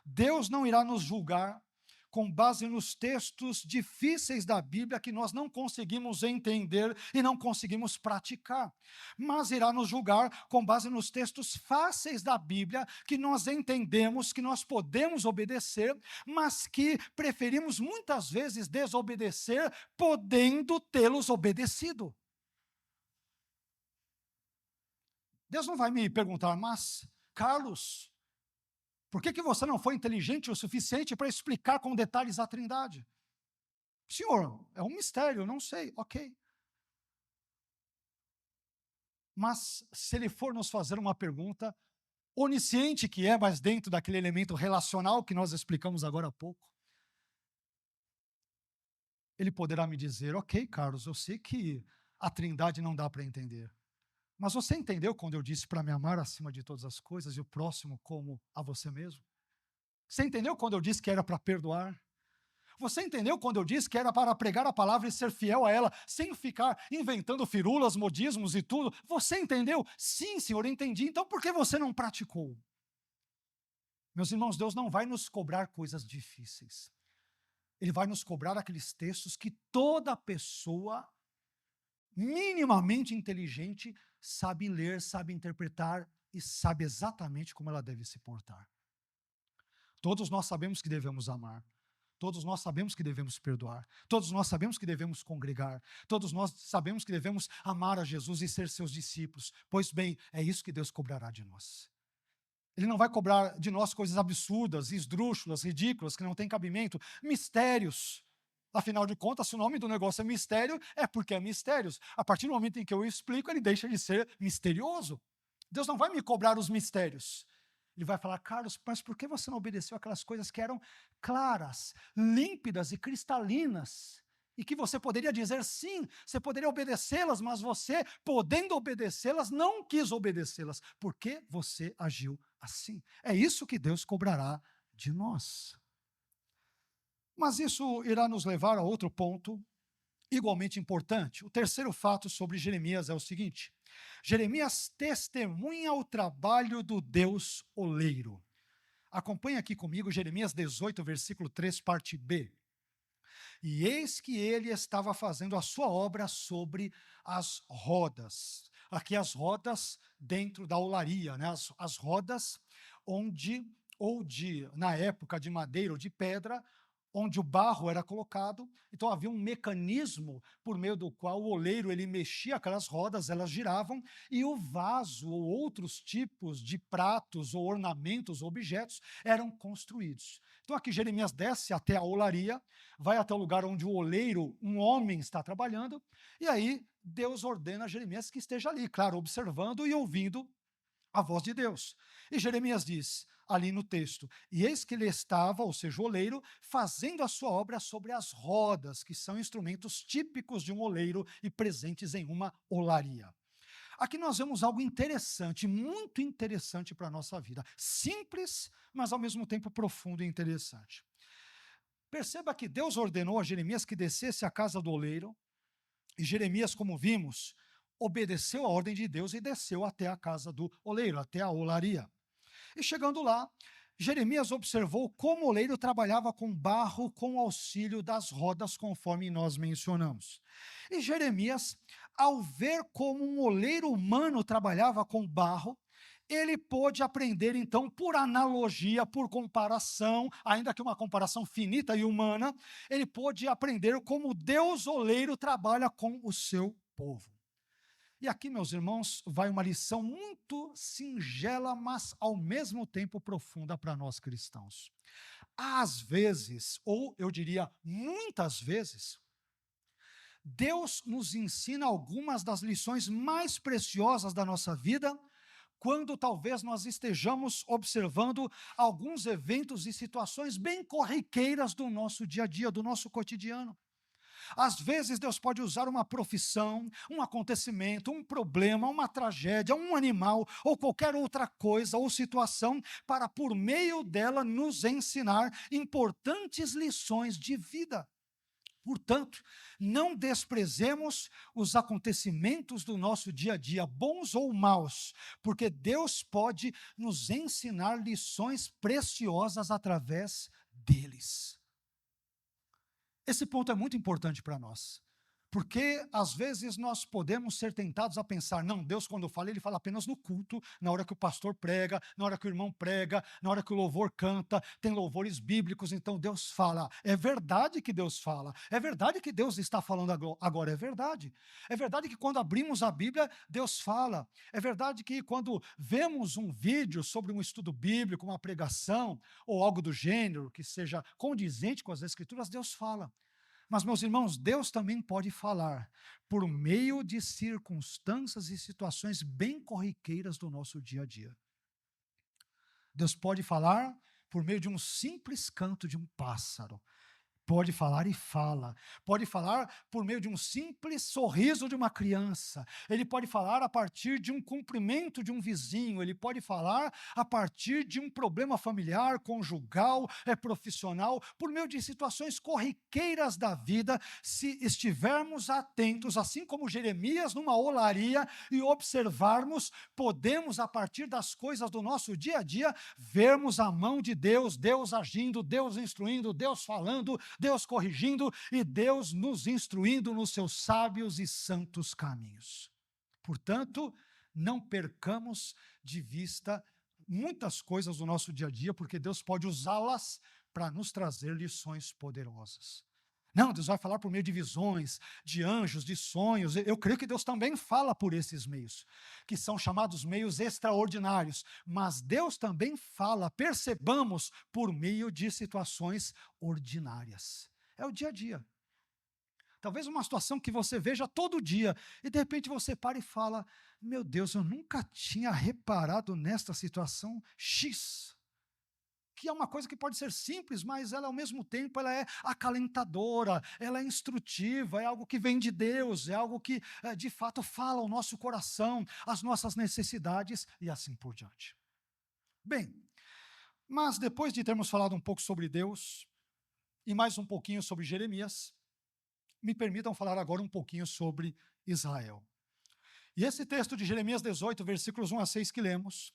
Deus não irá nos julgar com base nos textos difíceis da Bíblia que nós não conseguimos entender e não conseguimos praticar, mas irá nos julgar com base nos textos fáceis da Bíblia que nós entendemos, que nós podemos obedecer, mas que preferimos muitas vezes desobedecer, podendo tê-los obedecido. Deus não vai me perguntar: mas, Carlos, por que você não foi inteligente o suficiente para explicar com detalhes a Trindade? Senhor, é um mistério, eu não sei, ok. Mas se ele for nos fazer uma pergunta, onisciente que é, mas dentro daquele elemento relacional que nós explicamos agora há pouco, ele poderá me dizer: ok, Carlos, eu sei que a Trindade não dá para entender, mas você entendeu quando eu disse para me amar acima de todas as coisas e o próximo como a você mesmo? Você entendeu quando eu disse que era para perdoar? Você entendeu quando eu disse que era para pregar a palavra e ser fiel a ela, sem ficar inventando firulas, modismos e tudo? Você entendeu? Sim, Senhor, entendi. Então por que você não praticou? Meus irmãos, Deus não vai nos cobrar coisas difíceis. Ele vai nos cobrar aqueles textos que toda pessoa minimamente inteligente sabe ler, sabe interpretar e sabe exatamente como ela deve se portar. Todos nós sabemos que devemos amar. Todos nós sabemos que devemos perdoar. Todos nós sabemos que devemos congregar. Todos nós sabemos que devemos amar a Jesus e ser seus discípulos. Pois bem, é isso que Deus cobrará de nós. Ele não vai cobrar de nós coisas absurdas, esdrúxulas, ridículas, que não têm cabimento, mistérios. Afinal de contas, se o nome do negócio é mistério, é porque é mistérios. A partir do momento em que eu explico, ele deixa de ser misterioso. Deus não vai me cobrar os mistérios. Ele vai falar: Carlos, mas por que você não obedeceu aquelas coisas que eram claras, límpidas e cristalinas? E que você poderia dizer sim, você poderia obedecê-las, mas você, podendo obedecê-las, não quis obedecê-las. Por que você agiu assim? É isso que Deus cobrará de nós. Mas isso irá nos levar a outro ponto igualmente importante. O terceiro fato sobre Jeremias é o seguinte: Jeremias testemunha o trabalho do Deus oleiro. Acompanhe aqui comigo Jeremias 18, versículo 3, parte B. E eis que ele estava fazendo a sua obra sobre as rodas. Aqui as rodas dentro da olaria, né? As rodas onde, na época de madeira ou de pedra, onde o barro era colocado. Então havia um mecanismo por meio do qual o oleiro ele mexia aquelas rodas, elas giravam e o vaso ou outros tipos de pratos ou ornamentos ou objetos eram construídos. Então aqui Jeremias desce até a olaria, vai até o lugar onde o oleiro, um homem, está trabalhando, e aí Deus ordena a Jeremias que esteja ali, claro, observando e ouvindo a voz de Deus. E Jeremias diz: ali no texto. E eis que ele estava, ou seja, o oleiro, fazendo a sua obra sobre as rodas, que são instrumentos típicos de um oleiro e presentes em uma olaria. Aqui nós vemos algo interessante, muito interessante para a nossa vida. Simples, mas ao mesmo tempo profundo e interessante. Perceba que Deus ordenou a Jeremias que descesse à casa do oleiro, e Jeremias, como vimos, obedeceu a ordem de Deus e desceu até a casa do oleiro, até a olaria. E chegando lá, Jeremias observou como o oleiro trabalhava com barro com auxílio das rodas, conforme nós mencionamos. E Jeremias, ao ver como um oleiro humano trabalhava com barro, ele pôde aprender, então, por analogia, por comparação, ainda que uma comparação finita e humana, ele pôde aprender como Deus oleiro trabalha com o seu povo. E aqui, meus irmãos, vai uma lição muito singela, mas ao mesmo tempo profunda para nós cristãos. Às vezes, ou eu diria muitas vezes, Deus nos ensina algumas das lições mais preciosas da nossa vida, quando talvez nós estejamos observando alguns eventos e situações bem corriqueiras do nosso dia a dia, do nosso cotidiano. Às vezes Deus pode usar uma profissão, um acontecimento, um problema, uma tragédia, um animal ou qualquer outra coisa ou situação para, por meio dela, nos ensinar importantes lições de vida. Portanto, não desprezemos os acontecimentos do nosso dia a dia, bons ou maus, porque Deus pode nos ensinar lições preciosas através deles. Esse ponto é muito importante para nós, porque às vezes nós podemos ser tentados a pensar, não, Deus quando fala, ele fala apenas no culto, na hora que o pastor prega, na hora que o irmão prega, na hora que o louvor canta, tem louvores bíblicos, então Deus fala. É verdade que Deus fala, é verdade que Deus está falando agora, é verdade. É verdade que quando abrimos a Bíblia, Deus fala. É verdade que quando vemos um vídeo sobre um estudo bíblico, uma pregação, ou algo do gênero, que seja condizente com as Escrituras, Deus fala. Mas, meus irmãos, Deus também pode falar por meio de circunstâncias e situações bem corriqueiras do nosso dia a dia. Deus pode falar por meio de um simples canto de um pássaro. Pode falar e fala. Pode falar por meio de um simples sorriso de uma criança. Ele pode falar a partir de um cumprimento de um vizinho. Ele pode falar a partir de um problema familiar, conjugal, profissional, por meio de situações corriqueiras da vida, se estivermos atentos, assim como Jeremias numa olaria, e observarmos, podemos, a partir das coisas do nosso dia a dia, vermos a mão de Deus, Deus agindo, Deus instruindo, Deus falando, Deus corrigindo e Deus nos instruindo nos seus sábios e santos caminhos. Portanto, não percamos de vista muitas coisas do nosso dia a dia, porque Deus pode usá-las para nos trazer lições poderosas. Não, Deus vai falar por meio de visões, de anjos, de sonhos. Eu creio que Deus também fala por esses meios, que são chamados meios extraordinários. Mas Deus também fala, percebamos, por meio de situações ordinárias. É o dia a dia. Talvez uma situação que você veja todo dia, e de repente você para e fala, meu Deus, eu nunca tinha reparado nesta situação X. Que é uma coisa que pode ser simples, mas ela ao mesmo tempo ela é acalentadora, ela é instrutiva, é algo que vem de Deus, é algo que de fato fala ao nosso coração, as nossas necessidades e assim por diante. Bem, mas depois de termos falado um pouco sobre Deus e mais um pouquinho sobre Jeremias, me permitam falar agora um pouquinho sobre Israel. E esse texto de Jeremias 18, versículos 1 a 6 que lemos,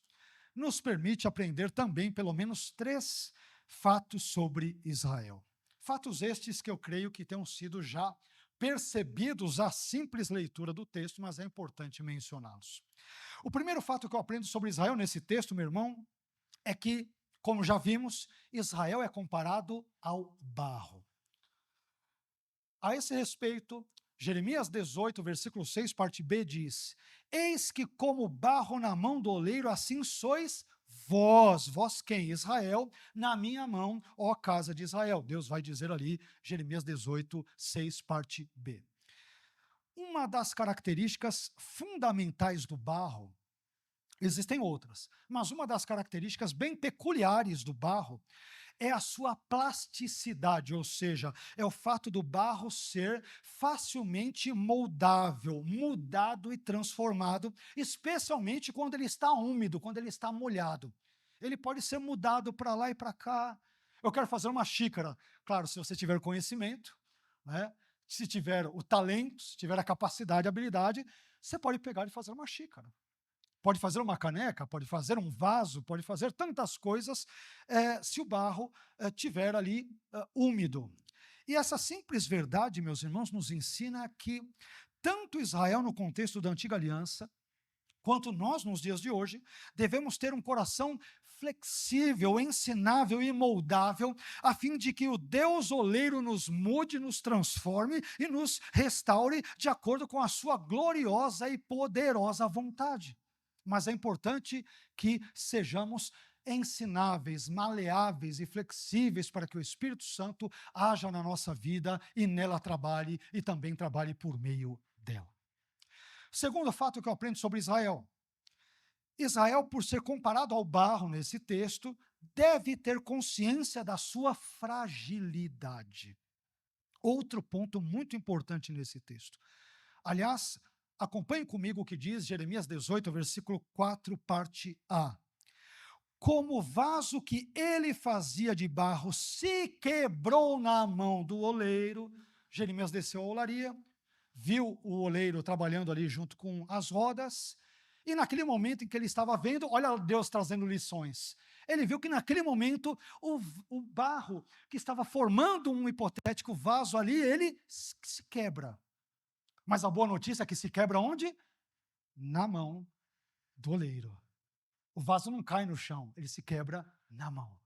nos permite aprender também pelo menos 3 fatos sobre Israel. Fatos estes que eu creio que tenham sido já percebidos à simples leitura do texto, mas é importante mencioná-los. O primeiro fato que eu aprendo sobre Israel nesse texto, meu irmão, é que, como já vimos, Israel é comparado ao barro. A esse respeito, Jeremias 18, versículo 6, parte B, diz: eis que como barro na mão do oleiro, assim sois vós. Vós quem? Israel, na minha mão, ó casa de Israel. Deus vai dizer ali, Jeremias 18, 6, parte B. Uma das características fundamentais do barro Existem outras, mas uma das características bem peculiares do barro é a sua plasticidade, ou seja, é o fato do barro ser facilmente moldável, mudado e transformado, especialmente quando ele está úmido, quando ele está molhado. Ele pode ser mudado para lá e para cá. Eu quero fazer uma xícara. Claro, se você tiver conhecimento, né? Se tiver o talento, se tiver a capacidade, a habilidade, você pode pegar e fazer uma xícara. Pode fazer uma caneca, pode fazer um vaso, pode fazer tantas coisas, se o barro tiver ali úmido. E essa simples verdade, meus irmãos, nos ensina que tanto Israel, no contexto da antiga aliança, quanto nós, nos dias de hoje, devemos ter um coração flexível, ensinável e moldável, a fim de que o Deus oleiro nos mude, nos transforme e nos restaure de acordo com a sua gloriosa e poderosa vontade. Mas é importante que sejamos ensináveis, maleáveis e flexíveis para que o Espírito Santo haja na nossa vida e nela trabalhe e também trabalhe por meio dela. Segundo fato que eu aprendo sobre Israel. Israel, por ser comparado ao barro nesse texto, deve ter consciência da sua fragilidade. Outro ponto muito importante nesse texto. Aliás, acompanhe comigo o que diz Jeremias 18, versículo 4, parte A. Como o vaso que ele fazia de barro se quebrou na mão do oleiro, Jeremias desceu à olaria, viu o oleiro trabalhando ali junto com as rodas, e naquele momento em que ele estava vendo, olha Deus trazendo lições, ele viu que naquele momento o barro que estava formando um hipotético vaso ali, ele se quebra. Mas a boa notícia é que se quebra onde? Na mão do oleiro. O vaso não cai no chão, ele se quebra na mão.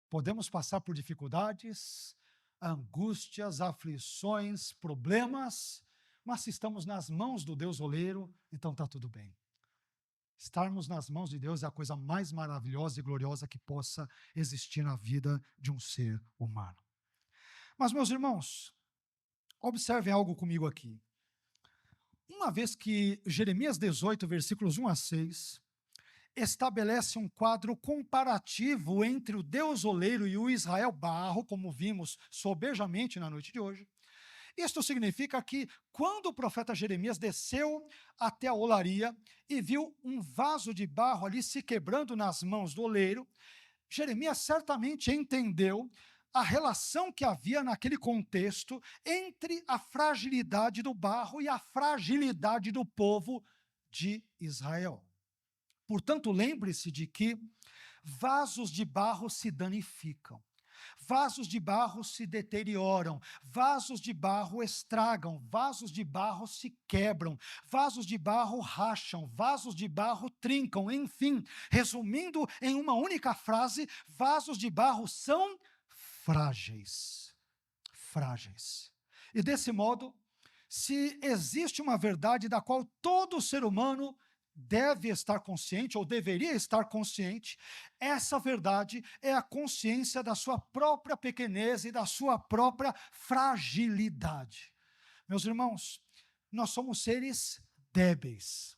Podemos passar por dificuldades, angústias, aflições, problemas, mas se estamos nas mãos do Deus oleiro, então está tudo bem. Estarmos nas mãos de Deus é a coisa mais maravilhosa e gloriosa que possa existir na vida de um ser humano. Mas, meus irmãos, observem algo comigo aqui. Uma vez que Jeremias 18, versículos 1 a 6, estabelece um quadro comparativo entre o Deus oleiro e o Israel barro, como vimos sobejamente na noite de hoje. Isto significa que quando o profeta Jeremias desceu até a olaria e viu um vaso de barro ali se quebrando nas mãos do oleiro, Jeremias certamente entendeu a relação que havia naquele contexto entre a fragilidade do barro e a fragilidade do povo de Israel. Portanto, lembre-se de que vasos de barro se danificam, vasos de barro se deterioram, vasos de barro estragam, vasos de barro se quebram, vasos de barro racham, vasos de barro trincam, enfim, resumindo em uma única frase, vasos de barro são frágeis. Frágeis. E desse modo, se existe uma verdade da qual todo ser humano deve estar consciente, ou deveria estar consciente, essa verdade é a consciência da sua própria pequenez e da sua própria fragilidade. Meus irmãos, nós somos seres débeis,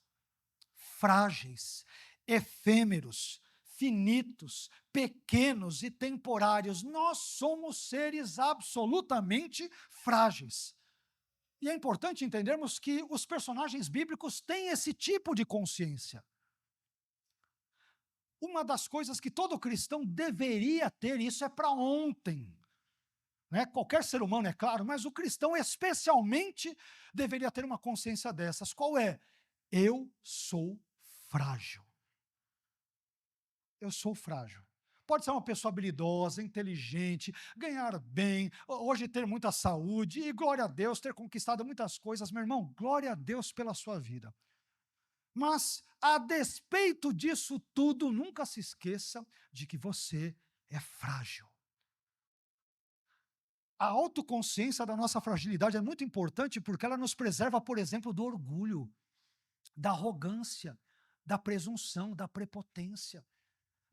frágeis, efêmeros, finitos, pequenos e temporários. Nós somos seres absolutamente frágeis. E é importante entendermos que os personagens bíblicos têm esse tipo de consciência. Uma das coisas que todo cristão deveria ter, isso é para ontem, né? Qualquer ser humano, é claro, mas o cristão especialmente deveria ter uma consciência dessas. Qual é? Eu sou frágil. Eu sou frágil. Pode ser uma pessoa habilidosa, inteligente, ganhar bem, hoje ter muita saúde, e glória a Deus, ter conquistado muitas coisas. Meu irmão, glória a Deus pela sua vida. Mas, a despeito disso tudo, nunca se esqueça de que você é frágil. A autoconsciência da nossa fragilidade é muito importante porque ela nos preserva, por exemplo, do orgulho, da arrogância, da presunção, da prepotência,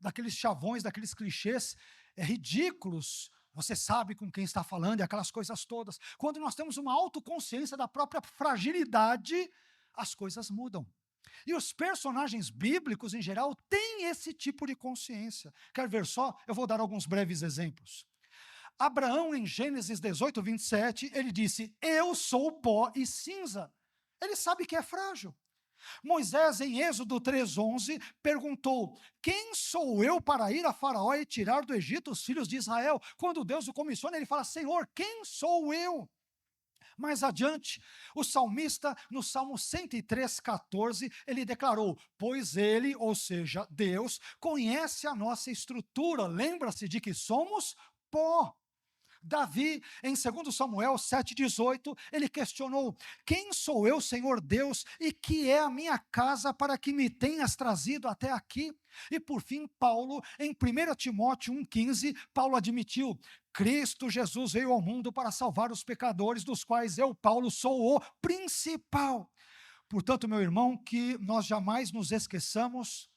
daqueles chavões, daqueles clichês ridículos. Você sabe com quem está falando e aquelas coisas todas. Quando nós temos uma autoconsciência da própria fragilidade, as coisas mudam. E os personagens bíblicos, em geral, têm esse tipo de consciência. Quer ver só? Eu vou dar alguns breves exemplos. Abraão, em Gênesis 18, 27, ele disse: Eu sou pó e cinza. Ele sabe que é frágil. Moisés, em Êxodo 3:11, perguntou: Quem sou eu para ir a Faraó e tirar do Egito os filhos de Israel? Quando Deus o comissiona, ele fala: Senhor, quem sou eu? Mais adiante, o salmista, no Salmo 103:14, ele declarou: Pois ele, ou seja, Deus, conhece a nossa estrutura, lembra-se de que somos pó. Davi, em 2 Samuel 7,18, ele questionou: Quem sou eu, Senhor Deus, e que é a minha casa para que me tenhas trazido até aqui? E por fim, Paulo, em 1 Timóteo 1,15, Paulo admitiu: Cristo Jesus veio ao mundo para salvar os pecadores, dos quais eu, Paulo, sou o principal. Portanto, meu irmão, que nós jamais nos esqueçamos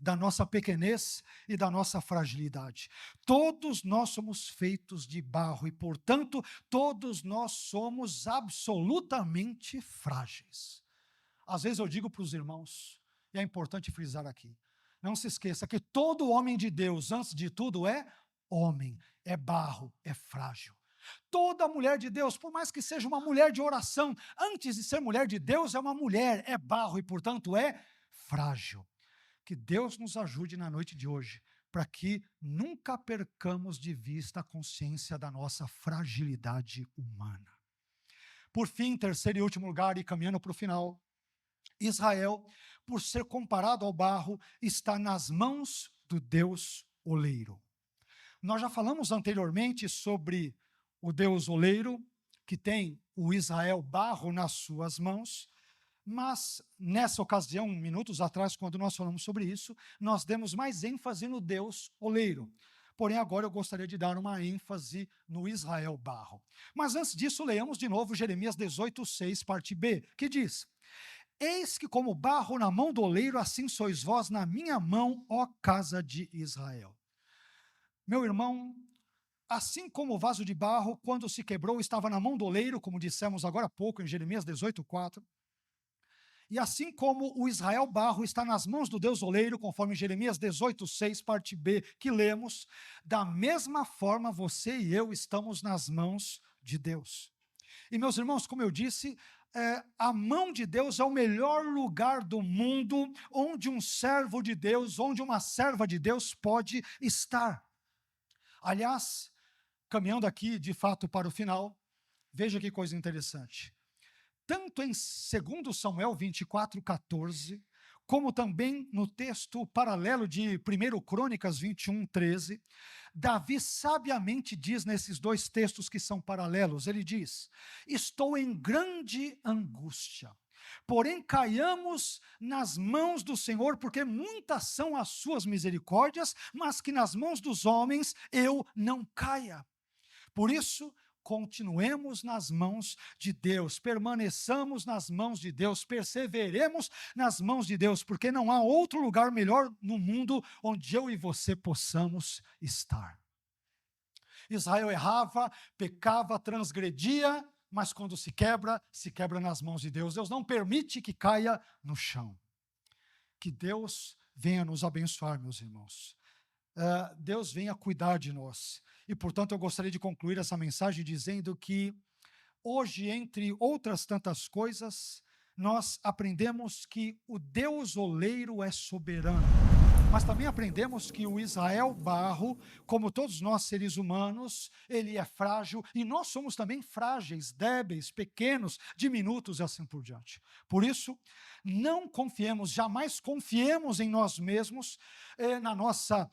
da nossa pequenez e da nossa fragilidade. Todos nós somos feitos de barro e, portanto, todos nós somos absolutamente frágeis. Às vezes eu digo para os irmãos, e é importante frisar aqui, não se esqueça que todo homem de Deus, antes de tudo, é homem, é barro, é frágil. Toda mulher de Deus, por mais que seja uma mulher de oração, antes de ser mulher de Deus, é uma mulher, é barro e, portanto, é frágil. Que Deus nos ajude na noite de hoje, para que nunca percamos de vista a consciência da nossa fragilidade humana. Por fim, terceiro e último lugar, e caminhando para o final, Israel, por ser comparado ao barro, está nas mãos do Deus oleiro. Nós já falamos anteriormente sobre o Deus oleiro, que tem o Israel barro nas suas mãos, mas nessa ocasião, minutos atrás, quando nós falamos sobre isso, nós demos mais ênfase no Deus oleiro. Porém, agora eu gostaria de dar uma ênfase no Israel barro. Mas antes disso, leamos de novo Jeremias 18:6, parte B, que diz: Eis que como barro na mão do oleiro, assim sois vós na minha mão, ó casa de Israel. Meu irmão, assim como o vaso de barro, quando se quebrou, estava na mão do oleiro, como dissemos agora há pouco em Jeremias 18:4, e assim como o Israel barro está nas mãos do Deus oleiro, conforme Jeremias 18:6, parte B, que lemos, da mesma forma você e eu estamos nas mãos de Deus. E meus irmãos, como eu disse, a mão de Deus é o melhor lugar do mundo onde um servo de Deus, onde uma serva de Deus pode estar. Aliás, caminhando aqui de fato para o final, veja que coisa interessante. Tanto em 2 Samuel 24:14, como também no texto paralelo de 1 Crônicas 21:13, Davi sabiamente diz nesses dois textos que são paralelos, ele diz: Estou em grande angústia, porém caiamos nas mãos do Senhor, porque muitas são as suas misericórdias, mas que nas mãos dos homens eu não caia. Por isso, continuemos nas mãos de Deus, permaneçamos nas mãos de Deus, perseveremos nas mãos de Deus, porque não há outro lugar melhor no mundo onde eu e você possamos estar. Israel errava, pecava, transgredia, mas quando se quebra nas mãos de Deus. Deus não permite que caia no chão. Que Deus venha nos abençoar, meus irmãos. Deus venha cuidar de nós. E, portanto, eu gostaria de concluir essa mensagem dizendo que hoje, entre outras tantas coisas, nós aprendemos que o Deus oleiro é soberano. Mas também aprendemos que o Israel barro, como todos nós seres humanos, ele é frágil e nós somos também frágeis, débeis, pequenos, diminutos e assim por diante. Por isso, não confiemos, jamais confiemos em nós mesmos, na nossa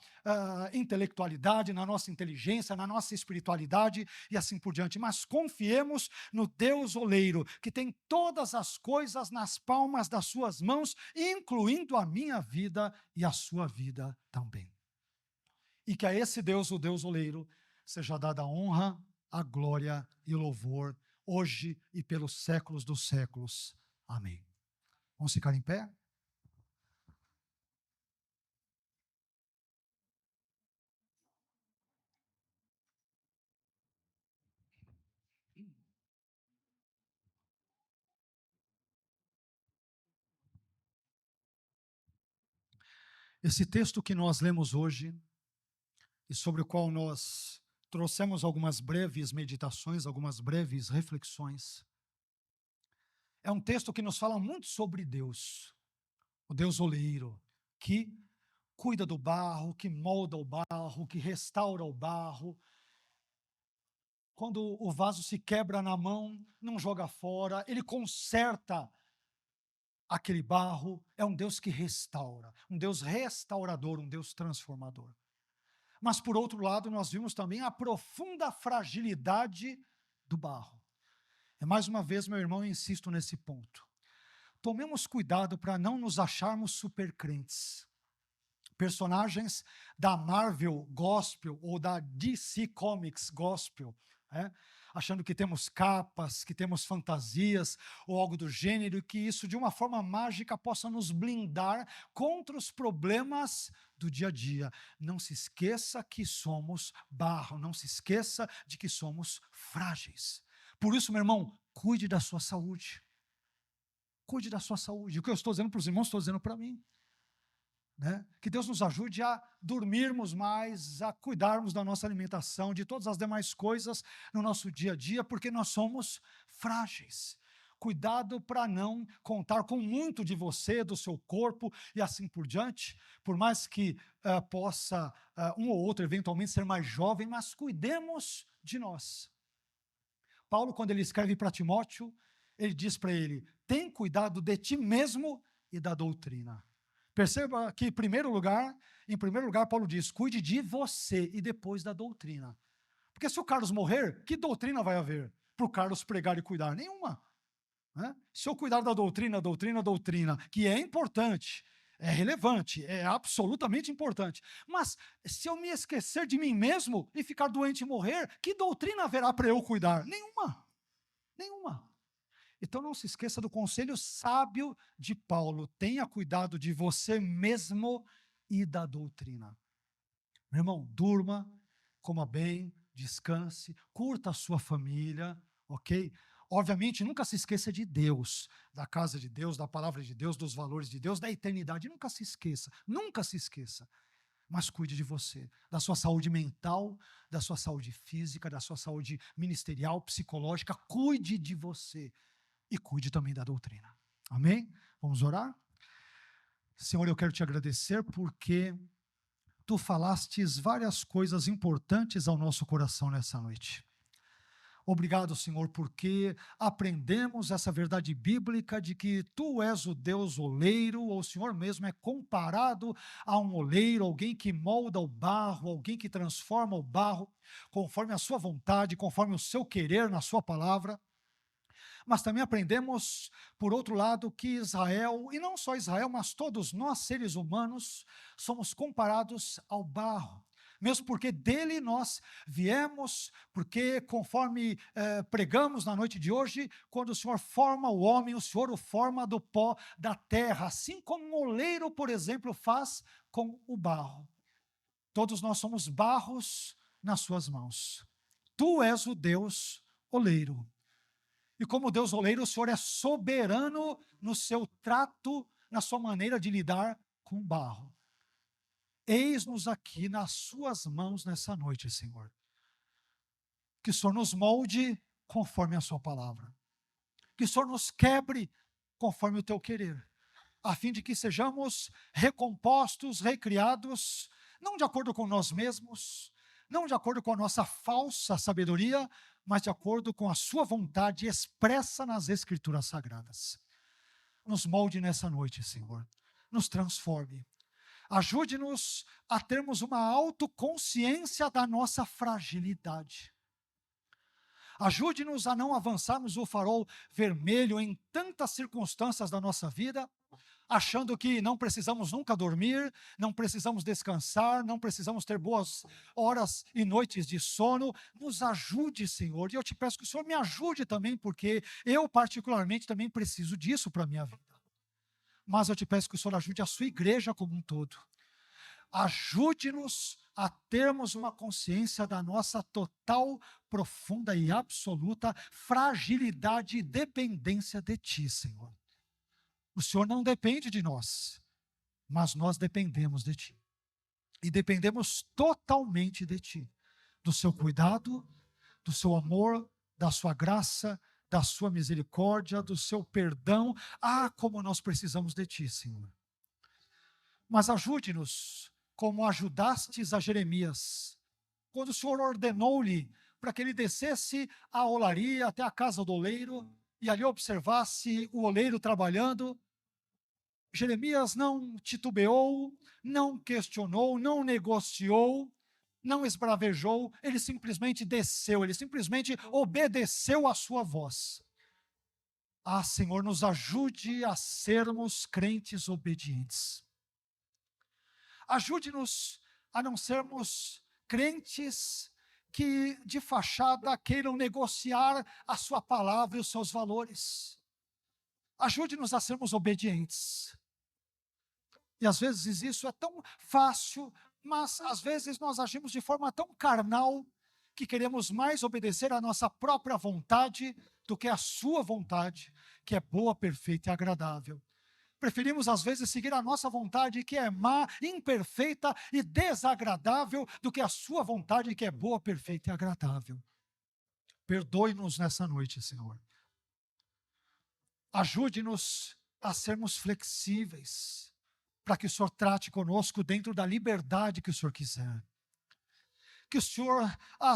intelectualidade, na nossa inteligência, na nossa espiritualidade e assim por diante, mas confiemos no Deus oleiro, que tem todas as coisas nas palmas das suas mãos, incluindo a minha vida e a sua vida também. E que a esse Deus, o Deus oleiro, seja dada a honra, a glória e o louvor, hoje e pelos séculos dos séculos. Amém. Vamos ficar em pé? Esse texto que nós lemos hoje, e sobre o qual nós trouxemos algumas breves meditações, algumas breves reflexões, é um texto que nos fala muito sobre Deus, o Deus oleiro, que cuida do barro, que molda o barro, que restaura o barro. Quando o vaso se quebra na mão, não joga fora, ele conserta aquele barro. É um Deus que restaura, um Deus restaurador, um Deus transformador. Mas, por outro lado, nós vimos também a profunda fragilidade do barro. E mais uma vez, meu irmão, eu insisto nesse ponto. Tomemos cuidado para não nos acharmos supercrentes. Personagens da Marvel Gospel ou da DC Comics Gospel, achando que temos capas, que temos fantasias ou algo do gênero, e que isso de uma forma mágica possa nos blindar contra os problemas do dia a dia. Não se esqueça que somos barro, não se esqueça de que somos frágeis. Por isso, meu irmão, cuide da sua saúde. Cuide da sua saúde. O que eu estou dizendo para os irmãos, estou dizendo para mim. Que Deus nos ajude a dormirmos mais, a cuidarmos da nossa alimentação, de todas as demais coisas no nosso dia a dia, porque nós somos frágeis. Cuidado para não contar com muito de você, do seu corpo e assim por diante, por mais que possa um ou outro eventualmente ser mais jovem, mas cuidemos de nós. Paulo, quando ele escreve para Timóteo, ele diz para ele: tem cuidado de ti mesmo e da doutrina. Perceba que, em primeiro lugar, Paulo diz: cuide de você e depois da doutrina. Porque se o Carlos morrer, que doutrina vai haver para o Carlos pregar e cuidar? Nenhuma. Se eu cuidar da doutrina, que é importante, é relevante, é absolutamente importante, mas se eu me esquecer de mim mesmo e ficar doente e morrer, que doutrina haverá para eu cuidar? Nenhuma. Então não se esqueça do conselho sábio de Paulo: tenha cuidado de você mesmo e da doutrina. Meu irmão, durma, coma bem, descanse, curta a sua família, ok? Obviamente, nunca se esqueça de Deus, da casa de Deus, da palavra de Deus, dos valores de Deus, da eternidade. Nunca se esqueça. Mas cuide de você, da sua saúde mental, da sua saúde física, da sua saúde ministerial, psicológica. Cuide de você. E cuide também da doutrina. Amém? Vamos orar? Senhor, eu quero te agradecer porque tu falastes várias coisas importantes ao nosso coração nessa noite. Obrigado, Senhor, porque aprendemos essa verdade bíblica de que tu és o Deus oleiro, ou o Senhor mesmo é comparado a um oleiro, alguém que molda o barro, alguém que transforma o barro conforme a sua vontade, conforme o seu querer na sua palavra. Mas também aprendemos, por outro lado, que Israel, e não só Israel, mas todos nós seres humanos, somos comparados ao barro. Mesmo porque dele nós viemos, porque conforme pregamos na noite de hoje, quando o Senhor forma o homem, o Senhor o forma do pó da terra, assim como um oleiro, por exemplo, faz com o barro. Todos nós somos barros nas suas mãos. Tu és o Deus oleiro. E como Deus oleiro, o Senhor é soberano no seu trato, na sua maneira de lidar com o barro. Eis-nos aqui nas suas mãos nessa noite, Senhor. Que o Senhor nos molde conforme a sua palavra. Que o Senhor nos quebre conforme o teu querer, a fim de que sejamos recompostos, recriados, não de acordo com nós mesmos, não de acordo com a nossa falsa sabedoria, mas de acordo com a sua vontade expressa nas Escrituras Sagradas. Nos molde nessa noite, Senhor. Nos transforme. Ajude-nos a termos uma autoconsciência da nossa fragilidade. Ajude-nos a não avançarmos o farol vermelho em tantas circunstâncias da nossa vida, achando que não precisamos nunca dormir, não precisamos descansar, não precisamos ter boas horas e noites de sono. Nos ajude, Senhor, e eu te peço que o Senhor me ajude também, porque eu particularmente também preciso disso para a minha vida. Mas eu te peço que o Senhor ajude a sua igreja como um todo. Ajude-nos a termos uma consciência da nossa total, profunda e absoluta fragilidade e dependência de Ti, Senhor. O Senhor não depende de nós. mas nós dependemos de Ti. E dependemos totalmente de Ti, do Seu cuidado, do Seu amor, da Sua graça, da Sua misericórdia, do Seu perdão. Ah, como nós precisamos de Ti, Senhor. Mas ajude-nos, como ajudastes a Jeremias, quando o Senhor ordenou-lhe para que ele descesse à olaria até a casa do oleiro e ali observasse o oleiro trabalhando. Jeremias não titubeou, não questionou, não negociou, não esbravejou, ele simplesmente desceu, ele simplesmente obedeceu à sua voz. Ah, Senhor, nos ajude a sermos crentes obedientes. Ajude-nos a não sermos crentes que de fachada queiram negociar a sua palavra e os seus valores. Ajude-nos a sermos obedientes. E às vezes isso é tão fácil, mas às vezes nós agimos de forma tão carnal que queremos mais obedecer à nossa própria vontade do que à sua vontade, que é boa, perfeita e agradável. Preferimos às vezes seguir a nossa vontade, que é má, imperfeita e desagradável, do que a sua vontade, que é boa, perfeita e agradável. Perdoe-nos nessa noite, Senhor. Ajude-nos a sermos flexíveis, para que o Senhor trate conosco dentro da liberdade que o Senhor quiser. Que o Senhor,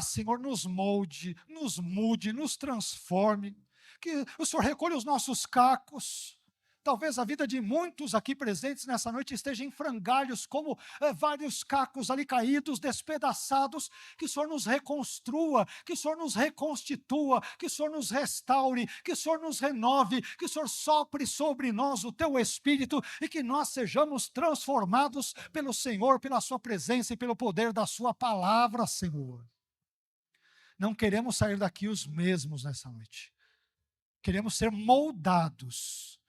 Senhor, nos molde, nos mude, nos transforme. Que o Senhor recolha os nossos cacos. Talvez a vida de muitos aqui presentes nessa noite esteja em frangalhos, como vários cacos ali caídos, despedaçados. Que o Senhor nos reconstrua, que o Senhor nos reconstitua, que o Senhor nos restaure, que o Senhor nos renove, que o Senhor sopre sobre nós o Teu Espírito e que nós sejamos transformados pelo Senhor, pela Sua presença e pelo poder da Sua palavra, Senhor. Não queremos sair daqui os mesmos nessa noite. Queremos ser moldados.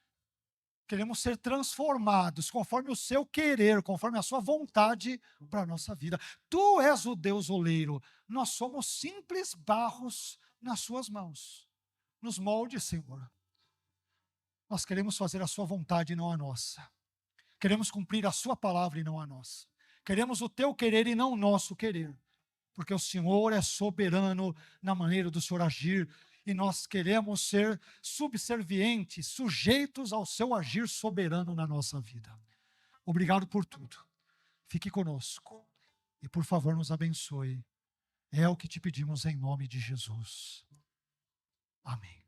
Queremos ser transformados conforme o seu querer, conforme a sua vontade para a nossa vida. Tu és o Deus oleiro, nós somos simples barros nas suas mãos. Nos molde, Senhor. Nós queremos fazer a sua vontade e não a nossa. Queremos cumprir a sua palavra e não a nossa. Queremos o teu querer e não o nosso querer. Porque o Senhor é soberano na maneira do Senhor agir. E nós queremos ser subservientes, sujeitos ao seu agir soberano na nossa vida. Obrigado por tudo. Fique conosco e, por favor, nos abençoe. É o que te pedimos em nome de Jesus. Amém.